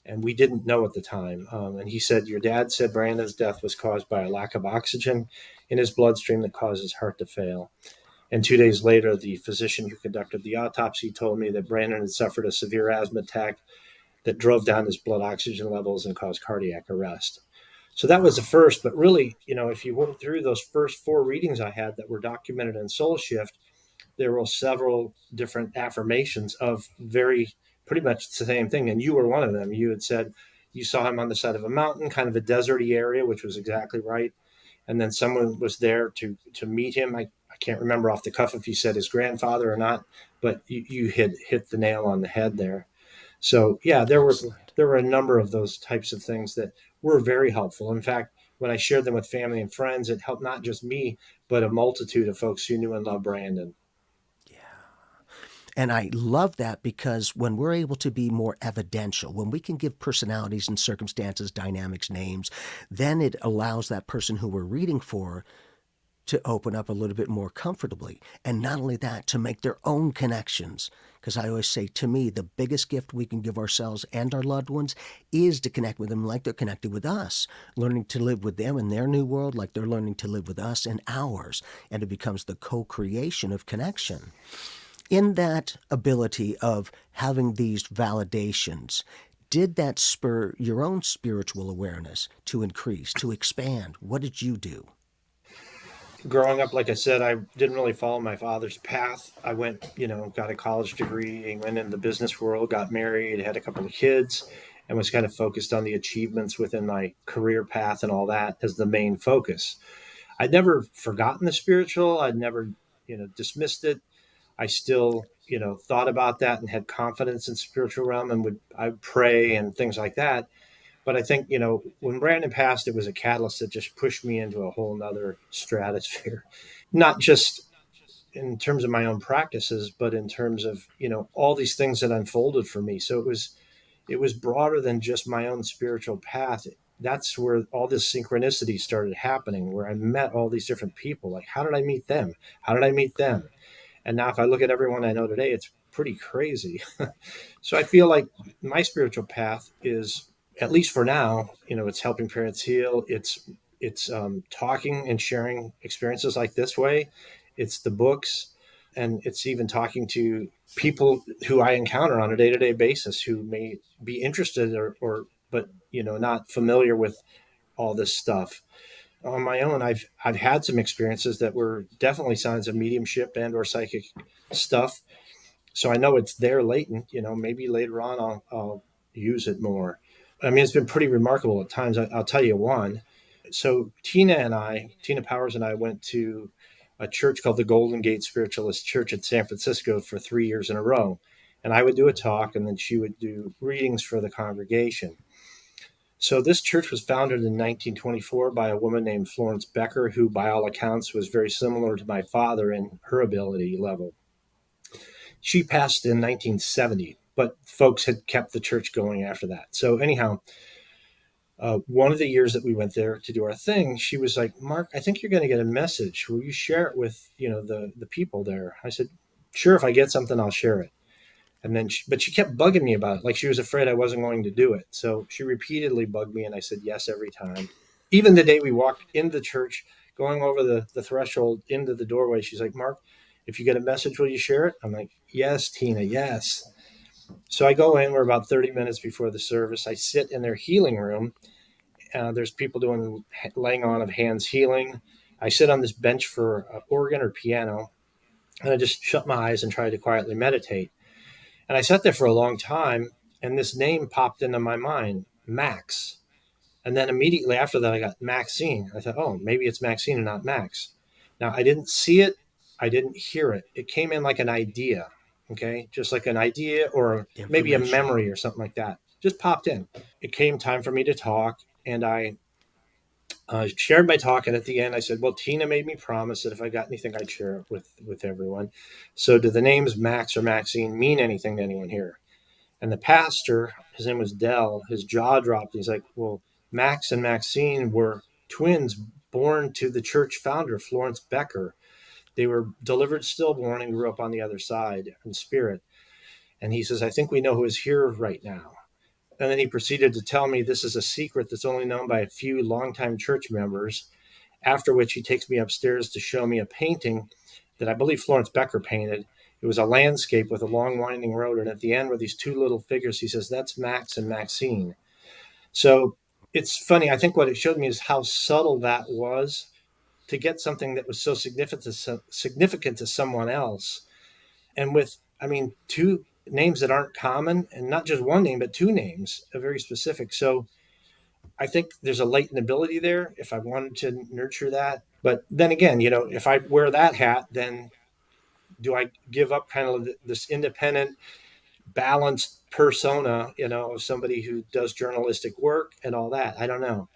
And we didn't know at the time. And he said, your dad said Brandon's death was caused by a lack of oxygen in his bloodstream that caused his heart to fail. And 2 days later, the physician who conducted the autopsy told me that Brandon had suffered a severe asthma attack that drove down his blood oxygen levels and caused cardiac arrest. So that was the first. But really, if you went through those first four readings I had that were documented in Soul Shift, there were several different affirmations of very pretty much the same thing. And you were one of them. You had said you saw him on the side of a mountain, kind of a deserty area, which was exactly right. And then someone was there to meet him. I can't remember off the cuff if you said his grandfather or not, but you hit the nail on the head there. So yeah, there were Excellent. there were a number of those types of things that were very helpful. In fact, when I shared them with family and friends, it helped not just me, but a multitude of folks who knew and loved Brandon. And I love that because when we're able to be more evidential, when we can give personalities and circumstances, dynamics, names, then it allows that person who we're reading for to open up a little bit more comfortably. And not only that, to make their own connections. Because I always say, to me, the biggest gift we can give ourselves and our loved ones is to connect with them like they're connected with us, learning to live with them in their new world like they're learning to live with us in ours. And it becomes the co creation of connection. In that ability of having these validations, did that spur your own spiritual awareness to increase, to expand? What did you do? Growing up, like I said, I didn't really follow my father's path. I went, got a college degree, went into the business world, got married, had a couple of kids, and was kind of focused on the achievements within my career path and all that as the main focus. I'd never forgotten the spiritual. I'd never, dismissed it. I still, thought about that and had confidence in spiritual realm and I would pray and things like that. But I think, when Brandon passed, it was a catalyst that just pushed me into a whole nother stratosphere, not just in terms of my own practices, but in terms of, all these things that unfolded for me. So it was broader than just my own spiritual path. That's where all this synchronicity started happening, where I met all these different people. Like, how did I meet them? How did I meet them? And now if I look at everyone I know today, it's pretty crazy. So I feel like my spiritual path is, at least for now, it's helping parents heal. It's talking and sharing experiences like this way. It's the books, and it's even talking to people who I encounter on a day-to-day basis who may be interested or but not familiar with all this stuff. On my own, I've had some experiences that were definitely signs of mediumship and or psychic stuff. So I know it's there latent. Maybe later on I'll use it more. I mean, it's been pretty remarkable at times. I'll tell you one. So Tina Powers and I went to a church called the Golden Gate Spiritualist Church in San Francisco for 3 years in a row. And I would do a talk, and then she would do readings for the congregation. So this church was founded in 1924 by a woman named Florence Becker, who by all accounts was very similar to my father in her ability level. She passed in 1970, but folks had kept the church going after that. So anyhow, one of the years that we went there to do our thing, she was like, "Mark, I think you're going to get a message. Will you share it with the people there?" I said, "Sure. If I get something, I'll share it." And then, but she kept bugging me about it. Like she was afraid I wasn't going to do it. So she repeatedly bugged me, and I said yes every time. Even the day we walked into the church, going over the threshold into the doorway, she's like, "Mark, if you get a message, will you share it?" I'm like, "Yes, Tina, yes." So I go in. We're about 30 minutes before the service. I sit in their healing room. There's people doing laying on of hands healing. I sit on this bench for an organ or piano, and I just shut my eyes and try to quietly meditate. And I sat there for a long time, and this name popped into my mind, Max. And then immediately after that, I got Maxine. I thought, oh, maybe it's Maxine and not Max. Now, I didn't see it. I didn't hear it. It came in like an idea, okay? Just like an idea or maybe a Information. memory or something like that. Just popped in. It came time for me to talk, and I shared my talk. And at the end, I said, well, Tina made me promise that if I got anything, I'd share it with everyone. So do the names Max or Maxine mean anything to anyone here? And the pastor, his name was Dell, his jaw dropped. He's like, well, Max and Maxine were twins born to the church founder, Florence Becker. They were delivered stillborn and grew up on the other side in spirit. And he says, I think we know who is here right now. And then he proceeded to tell me this is a secret that's only known by a few longtime church members. After which he takes me upstairs to show me a painting that I believe Florence Becker painted. It was a landscape with a long winding road, and at the end were these two little figures. He says, that's Max and Maxine. So it's funny. I think what it showed me is how subtle that was to get something that was so significant to someone else. And with, I mean, two names that aren't common, and not just one name, but two names, are very specific. So I think there's a latent ability there if I wanted to nurture that. But then again, if I wear that hat, then do I give up kind of this independent, balanced persona, of somebody who does journalistic work and all that. I don't know.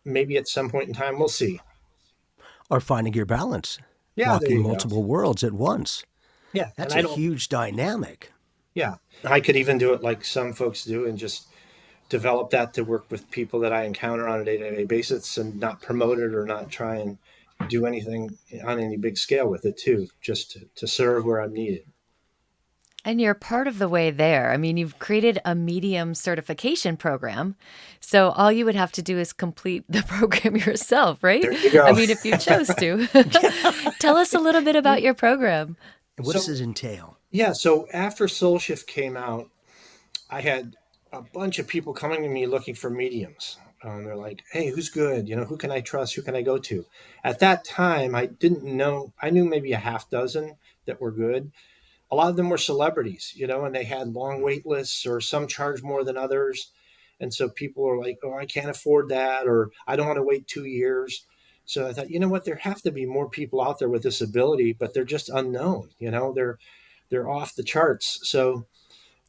Maybe at some point in time, we'll see. Or finding your balance, Yeah, there walking you go. multiple worlds at once. Yeah. And That's a I don't, huge dynamic. yeah, I could even do it like some folks do and just develop that to work with people that I encounter on a day-to-day basis and not promote it or not try and do anything on any big scale with it too, just to serve where I'm needed. And you're part of the way there. I mean, you've created a medium certification program. So all you would have to do is complete the program yourself, right? There you I go. mean, if you chose to. Tell us a little bit about your program. And what does So this entail? yeah, so after Soul Shift came out, I had a bunch of people coming to me looking for mediums. They're like, "Hey, who's good? Who can I trust? Who can I go to?" At that time, I didn't know. I knew maybe a half dozen that were good. A lot of them were celebrities, and they had long wait lists, or some charged more than others. And so people are like, "Oh, I can't afford that," or "I don't want to wait 2 years." So I thought, you know what? There have to be more people out there with this ability, but they're just unknown. They're off the charts. So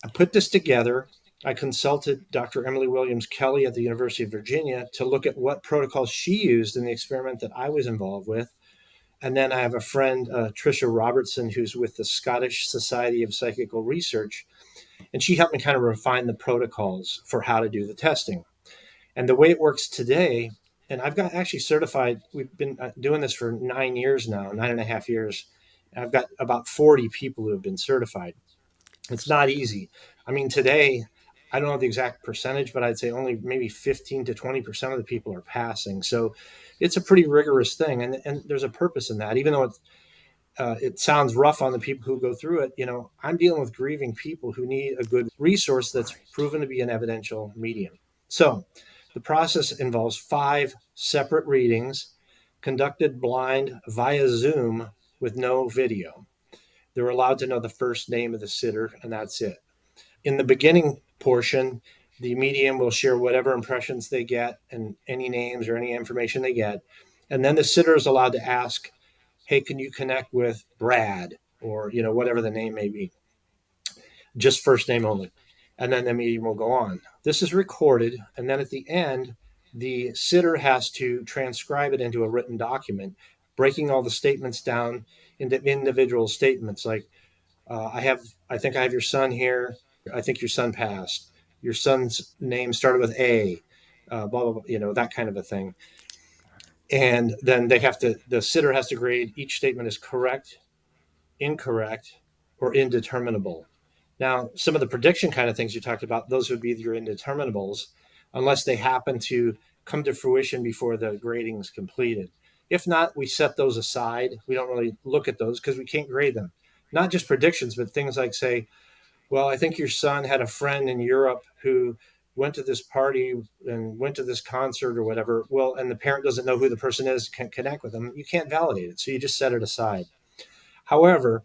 I put this together. I consulted Dr. Emily Williams Kelly at the University of Virginia to look at what protocols she used in the experiment that I was involved with. And then I have a friend, Tricia Robertson, who's with the Scottish Society of Psychical Research, and she helped me kind of refine the protocols for how to do the testing. And the way it works today, and I've got actually certified, we've been doing this for 9 years now, 9.5 years. I've got about 40 people who have been certified. It's not easy. I mean, today, I don't know the exact percentage, but I'd say only maybe 15 to 20% of the people are passing. So it's a pretty rigorous thing. And there's a purpose in that, even though it sounds rough on the people who go through it. I'm dealing with grieving people who need a good resource that's proven to be an evidential medium. So the process involves 5 separate readings conducted blind via Zoom with no video. They're allowed to know the first name of the sitter, and that's it. In the beginning portion, the medium will share whatever impressions they get and any names or any information they get. And then the sitter is allowed to ask, "Hey, can you connect with Brad?" Or, whatever the name may be, just first name only. And then the medium will go on. This is recorded. And then at the end, the sitter has to transcribe it into a written document, breaking all the statements down into individual statements like, I think I have your son here. I think your son passed. Your son's name started with A, blah, blah, blah, that kind of a thing. And then the sitter has to grade each statement as correct, incorrect, or indeterminable. Now, some of the prediction kind of things you talked about, those would be your indeterminables, unless they happen to come to fruition before the grading is completed. If not, we set those aside. We don't really look at those because we can't grade them. Not just predictions, but things like, say, well, I think your son had a friend in Europe who went to this party and went to this concert or whatever. Well, and the parent doesn't know who the person is, can't connect with them. You can't validate it. So you just set it aside. However,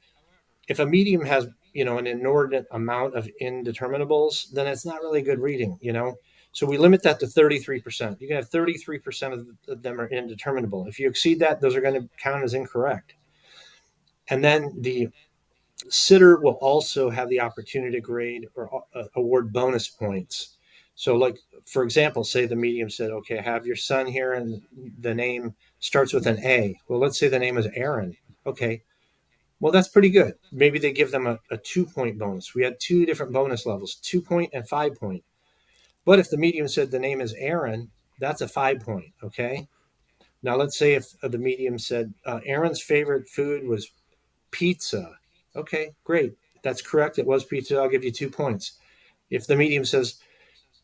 if a medium has, an inordinate amount of indeterminables, then it's not really a good reading. So we limit that to 33%. You can have 33% of them are indeterminable. If you exceed that, those are going to count as incorrect. And then the sitter will also have the opportunity to grade or award bonus points. So, like, for example, say the medium said, "Okay, I have your son here and the name starts with an A." Well, let's say the name is Aaron. Okay, well, that's pretty good. Maybe they give them a 2-point bonus. We had 2 different bonus levels, 2-point and 5-point. But if the medium said the name is Aaron, that's a 5-point. Okay. Now, let's say if the medium said Aaron's favorite food was pizza. Okay, great. That's correct. It was pizza. I'll give you 2 points. If the medium says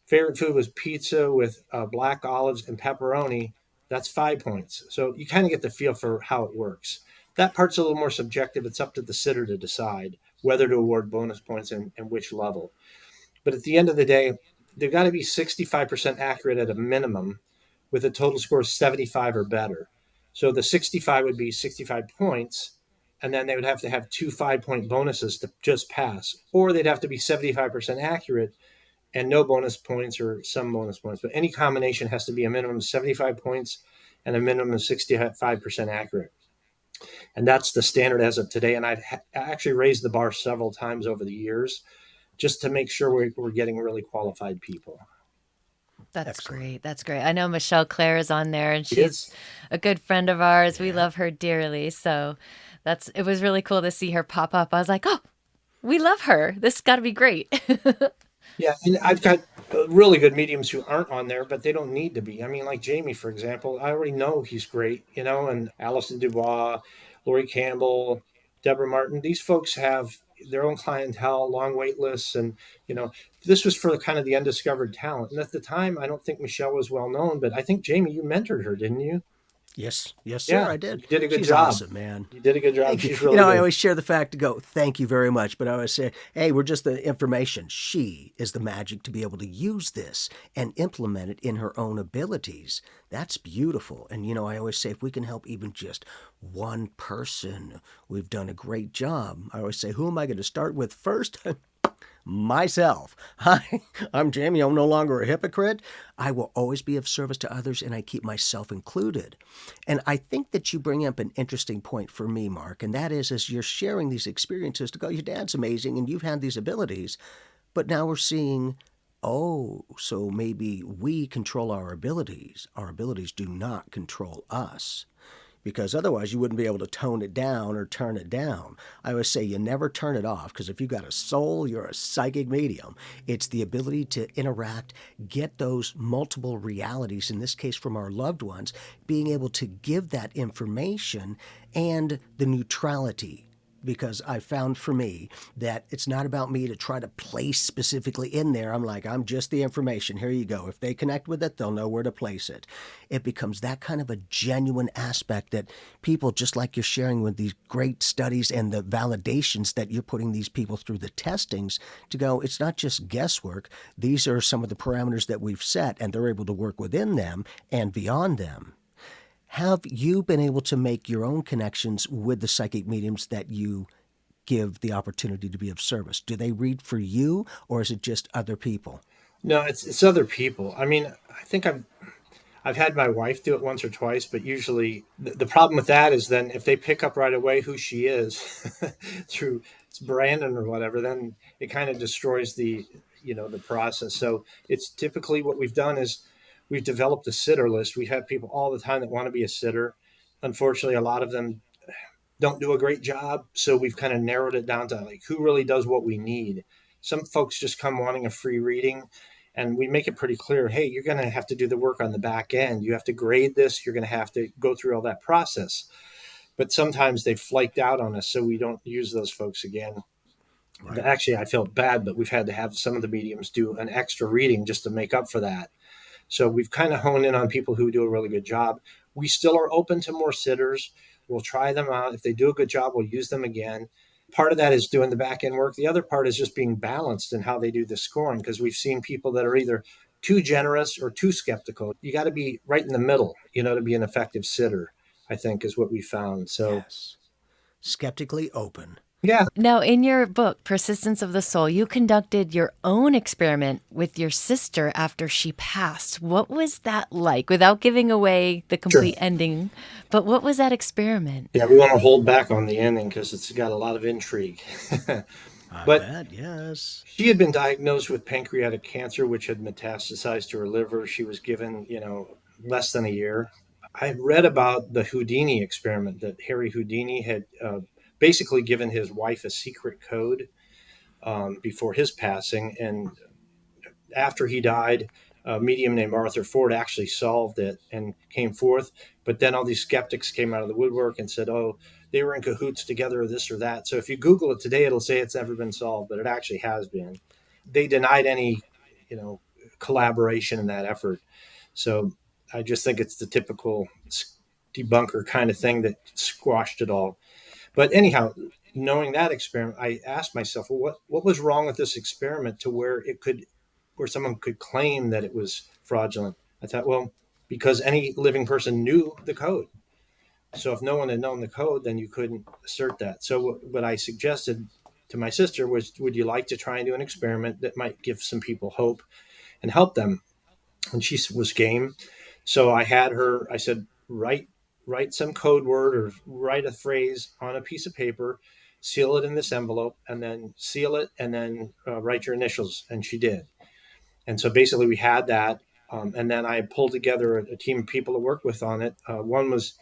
favorite food was pizza with black olives and pepperoni, that's 5 points. So you kind of get the feel for how it works. That part's a little more subjective. It's up to the sitter to decide whether to award bonus points and which level. But at the end of the day, they've got to be 65% accurate at a minimum with a total score of 75 or better. So the 65 would be 65 points, and then they would have to have 2 5-point bonuses to just pass, or they'd have to be 75% accurate and no bonus points or some bonus points. But any combination has to be a minimum of 75 points and a minimum of 65% accurate. And that's the standard as of today. And I've actually raised the bar several times over the years. just to make sure we're getting really qualified people. That's Excellent. great. That's great. I know Michelle Claire is on there and It she's is. a good friend of ours. We Yeah. love her dearly. So it was really cool to see her pop up. I was like, oh, we love her. This got to be great. Yeah, and I've got really good mediums who aren't on there, but they don't need to be. I mean, like Jamie, for example, I already know he's great, and Alison Dubois, Lori Campbell, Deborah Martin. These folks have their own clientele, long wait lists, and you know, this was for the kind of the undiscovered talent. And at the time, I don't think Michelle was well known, but I think Jamie, you mentored her, didn't you? Yes, yes, sir, Yeah, I did. you did a good She's job. awesome, man. You did a good job. Thank you. She's You really know, I good. always share the fact to go, thank you very much. But I always say, hey, we're just the information. She is the magic to be able to use this and implement it in her own abilities. That's beautiful. And, I always say, if we can help even just one person, we've done a great job. I always say, who am I going to start with first? Myself. Hi, I'm Jamie. I'm no longer a hypocrite. I will always be of service to others and I keep myself included. And I think that you bring up an interesting point for me, Mark, and that is as you're sharing these experiences to go, your dad's amazing and you've had these abilities, but now we're seeing, oh, so maybe we control our abilities. Our abilities do not control us, because otherwise you wouldn't be able to tone it down or turn it down. I always say you never turn it off, because if you've got a soul, you're a psychic medium. It's the ability to interact, get those multiple realities, in this case from our loved ones, being able to give that information and the neutrality, because I found for me that it's not about me to try to place specifically in there. I'm like, I'm just the information. Here you go. If they connect with it, they'll know where to place it. It becomes that kind of a genuine aspect that people, just like you're sharing with these great studies and the validations that you're putting these people through the testings, to go, it's not just guesswork. These are some of the parameters that we've set, and they're able to work within them and beyond them. Have you been able to make your own connections with the psychic mediums that you give the opportunity to be of service? Do they read for you, or is it just other people? No, it's other people. I mean, I think I've had my wife do it once or twice, but usually the problem with that is then if they pick up right away who she is through it's Brandon or whatever, then it kind of destroys the process. So it's typically what we've done is we've developed a sitter list. We have people all the time that want to be a sitter. Unfortunately, a lot of them don't do a great job. So we've kind of narrowed it down to like who really does what we need. Some folks just come wanting a free reading, and we make it pretty clear, hey, you're going to have to do the work on the back end. You have to grade this. You're going to have to go through all that process. But sometimes they've flaked out on us, so we don't use those folks again. Right. Actually, I felt bad, but we've had to have some of the mediums do an extra reading just to make up for that. So we've kind of honed in on people who do a really good job. We still are open to more sitters. We'll try them out. If they do a good job, we'll use them again. Part of that is doing the back end work. The other part is just being balanced in how they do the scoring, because we've seen people that are either too generous or too skeptical. You got to be right in the middle, to be an effective sitter, I think is what we found. So, Yes. Skeptically open. yeah, Now, in your book, Persistence of the Soul, you conducted your own experiment with your sister after she passed. What was that like? Without giving away the sure. complete ending, but what was that experiment? Yeah, we want to hold back on the ending because it's got a lot of intrigue. I But bet, yes. she had been diagnosed with pancreatic cancer, which had metastasized to her liver. She was given, less than a year. I had read about the Houdini experiment that Harry Houdini had basically given his wife a secret code before his passing. And after he died, a medium named Arthur Ford actually solved it and came forth. But then all these skeptics came out of the woodwork and said, oh, they were in cahoots together or this or that. So if you Google it today, it'll say it's never been solved, but it actually has been. They denied any, you know, collaboration in that effort. So I just think it's the typical debunker kind of thing that squashed it all. But anyhow, knowing that experiment, I asked myself, well, what was wrong with this experiment to where someone could claim that it was fraudulent? I thought, well, because any living person knew the code. So if no one had known the code, then you couldn't assert that. So what I suggested to my sister was, would you like to try and do an experiment that might give some people hope and help them? And she was game. So I had her, I said, write some code word or write a phrase on a piece of paper seal it in this envelope, and then seal it, and then write your initials. And she did. And so basically we had that. And then I pulled together a team of people to work with on it. One was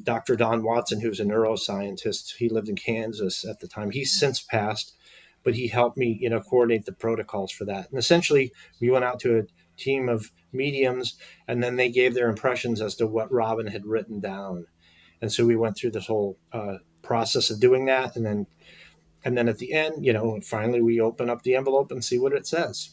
Dr. Don Watson, who was a neuroscientist. He lived in Kansas at the time. He's since passed, but he helped me, coordinate the protocols for that. And essentially, we went out to a team of mediums, and then they gave their impressions as to what Robin had written down. And so we went through this whole process of doing that, and then at the end, finally we open up the envelope and see what it says.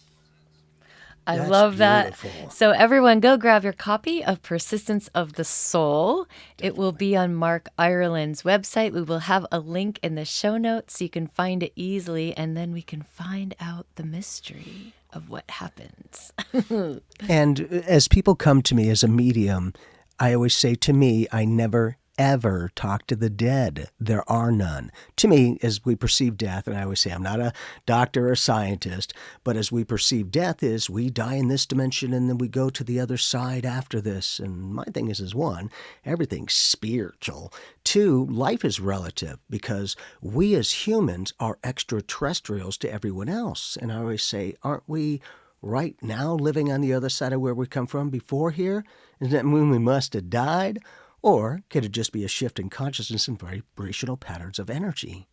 I That's love that. beautiful. So, everyone, go grab your copy of Persistence of the Soul. It will be on Mark Ireland's website. We will have a link in the show notes so you can find it easily, and then we can find out the mystery of what happens. And as people come to me as a medium, I always say, to me, I never ever talk to the dead. There are none. To me, as we perceive death, and I always say I'm not a doctor or a scientist, but as we perceive death is we die in this dimension and then we go to the other side after this. And my thing is one, everything's spiritual. Two, life is relative because we as humans are extraterrestrials to everyone else. And I always say, aren't we right now living on the other side of where we come from before here? Does that mean we must have died? Or could it just be a shift in consciousness and vibrational patterns of energy?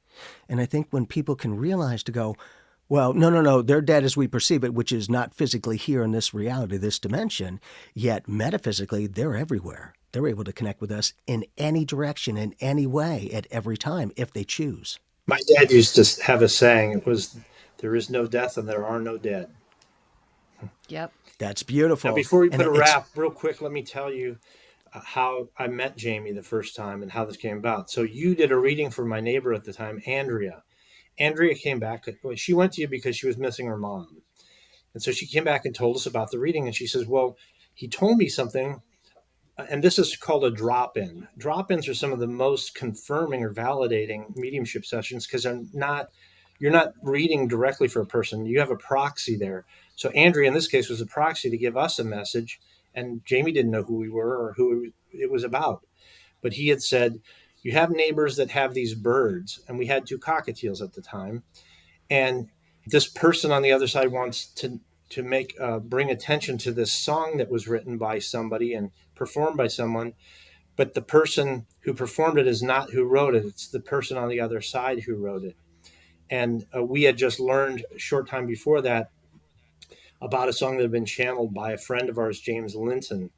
And I think when people can realize to go, well, no, they're dead as we perceive it, which is not physically here in this reality, this dimension, yet metaphysically, they're everywhere. They're able to connect with us in any direction, in any way, at every time, if they choose. My dad used to have a saying. It was, there is no death and there are no dead. Yep. That's Now, beautiful. before we And put a it's wrap, real quick, let me tell you how I met Jamie the first time and how this came about. So you did a reading for my neighbor at the time, Andrea. Andrea came back. She went to you because she was missing her mom. And so she came back and told us about the reading. And she says, well, he told me something. And this is called a drop-in. Drop-ins are some of the most confirming or validating mediumship sessions because you're not reading directly for a person. You have a proxy there. So Andrea, in this case, was a proxy to give us a message. And Jamie didn't know who we were or who it was about. But he had said, you have neighbors that have these birds. And we had 2 cockatiels at the time. And this person on the other side wants to make bring attention to this song that was written by somebody and performed by someone, but the person who performed it is not who wrote it. It's the person on the other side who wrote it. And we had just learned a short time before that about a song that had been channeled by a friend of ours, James Linton.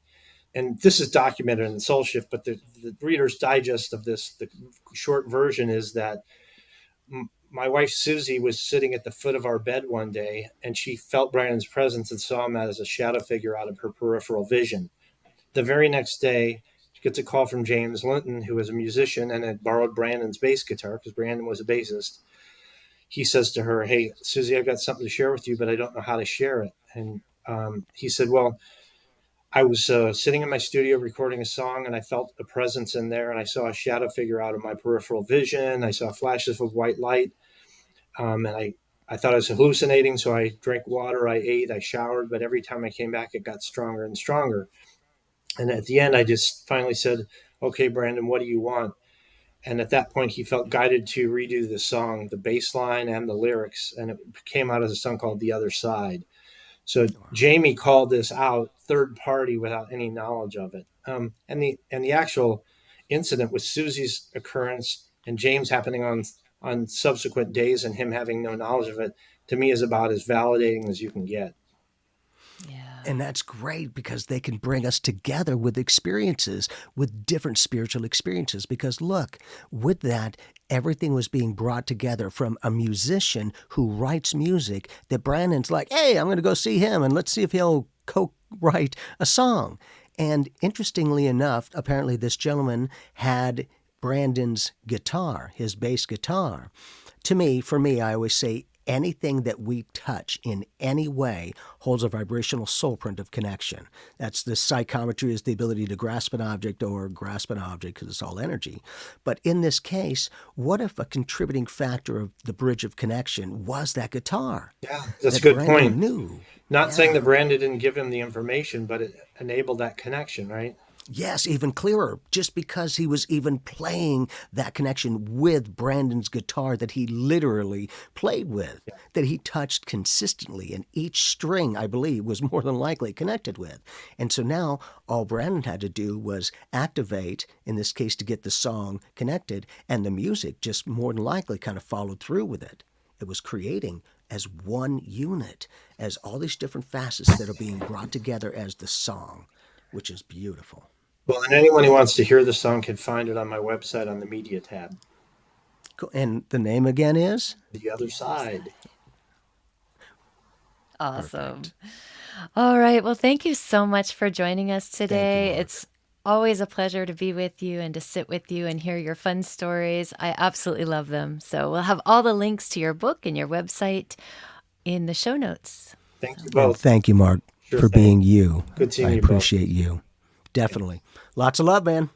And this is documented in the Soul Shift, but the Reader's Digest of this, the short version is that my wife Susie was sitting at the foot of our bed one day, and she felt Brandon's presence and saw him as a shadow figure out of her peripheral vision. The very next day, she gets a call from James Linton, who was a musician and had borrowed Brandon's bass guitar because Brandon was a bassist. He says to her, hey, Susie, I've got something to share with you, but I don't know how to share it. And he said, well, I was sitting in my studio recording a song, and I felt a presence in there, and I saw a shadow figure out of my peripheral vision. I saw flashes of white light, and I thought I was hallucinating, so I drank water, I ate, I showered, but every time I came back, it got stronger and stronger. And at the end, I just finally said, okay, Brandon, what do you want? And at that point, he felt guided to redo the song, the bass line and the lyrics, and it came out as a song called The Other Side. So Jamie called this out third party without any knowledge of it. And the actual incident with Susie's occurrence and James happening on subsequent days and him having no knowledge of it, to me, is about as validating as you can get. Yeah. And that's great because they can bring us together with experiences, with different spiritual experiences. Because look, with that, everything was being brought together from a musician who writes music that Brandon's like, hey, I'm going to go see him and let's see if he'll co-write a song. And interestingly enough, apparently this gentleman had Brandon's guitar, his bass guitar. For me, I always say anything that we touch in any way holds a vibrational soul print of connection. That's the psychometry, is the ability to grasp an object or grasp an object because it's all energy. But in this case, what if a contributing factor of the bridge of connection was that guitar? Yeah, that's a that good Brandon point. knew. Not saying that Brandon didn't give him the information, but it enabled that connection, right? Yes, even clearer, just because he was even playing that connection with Brandon's guitar that he literally played with, that he touched consistently, and each string, I believe, was more than likely connected with. And so now all Brandon had to do was activate, in this case, to get the song connected, and the music just more than likely kind of followed through with it. It was creating as one unit, as all these different facets that are being brought together as the song, which is beautiful. Well, and anyone who wants to hear the song can find it on my website on the media tab. Cool. And the name again is? The Other Side. Awesome. Perfect. All right. Well, thank you so much for joining us today. Mark. It's always a pleasure to be with you and to sit with you and hear your fun stories. I absolutely love them. So we'll have all the links to your book and your website in the show notes. Thank you And both. thank you, Mark, Sure for thing. being you. Good seeing I you both. appreciate you. Definitely. Lots of love, man.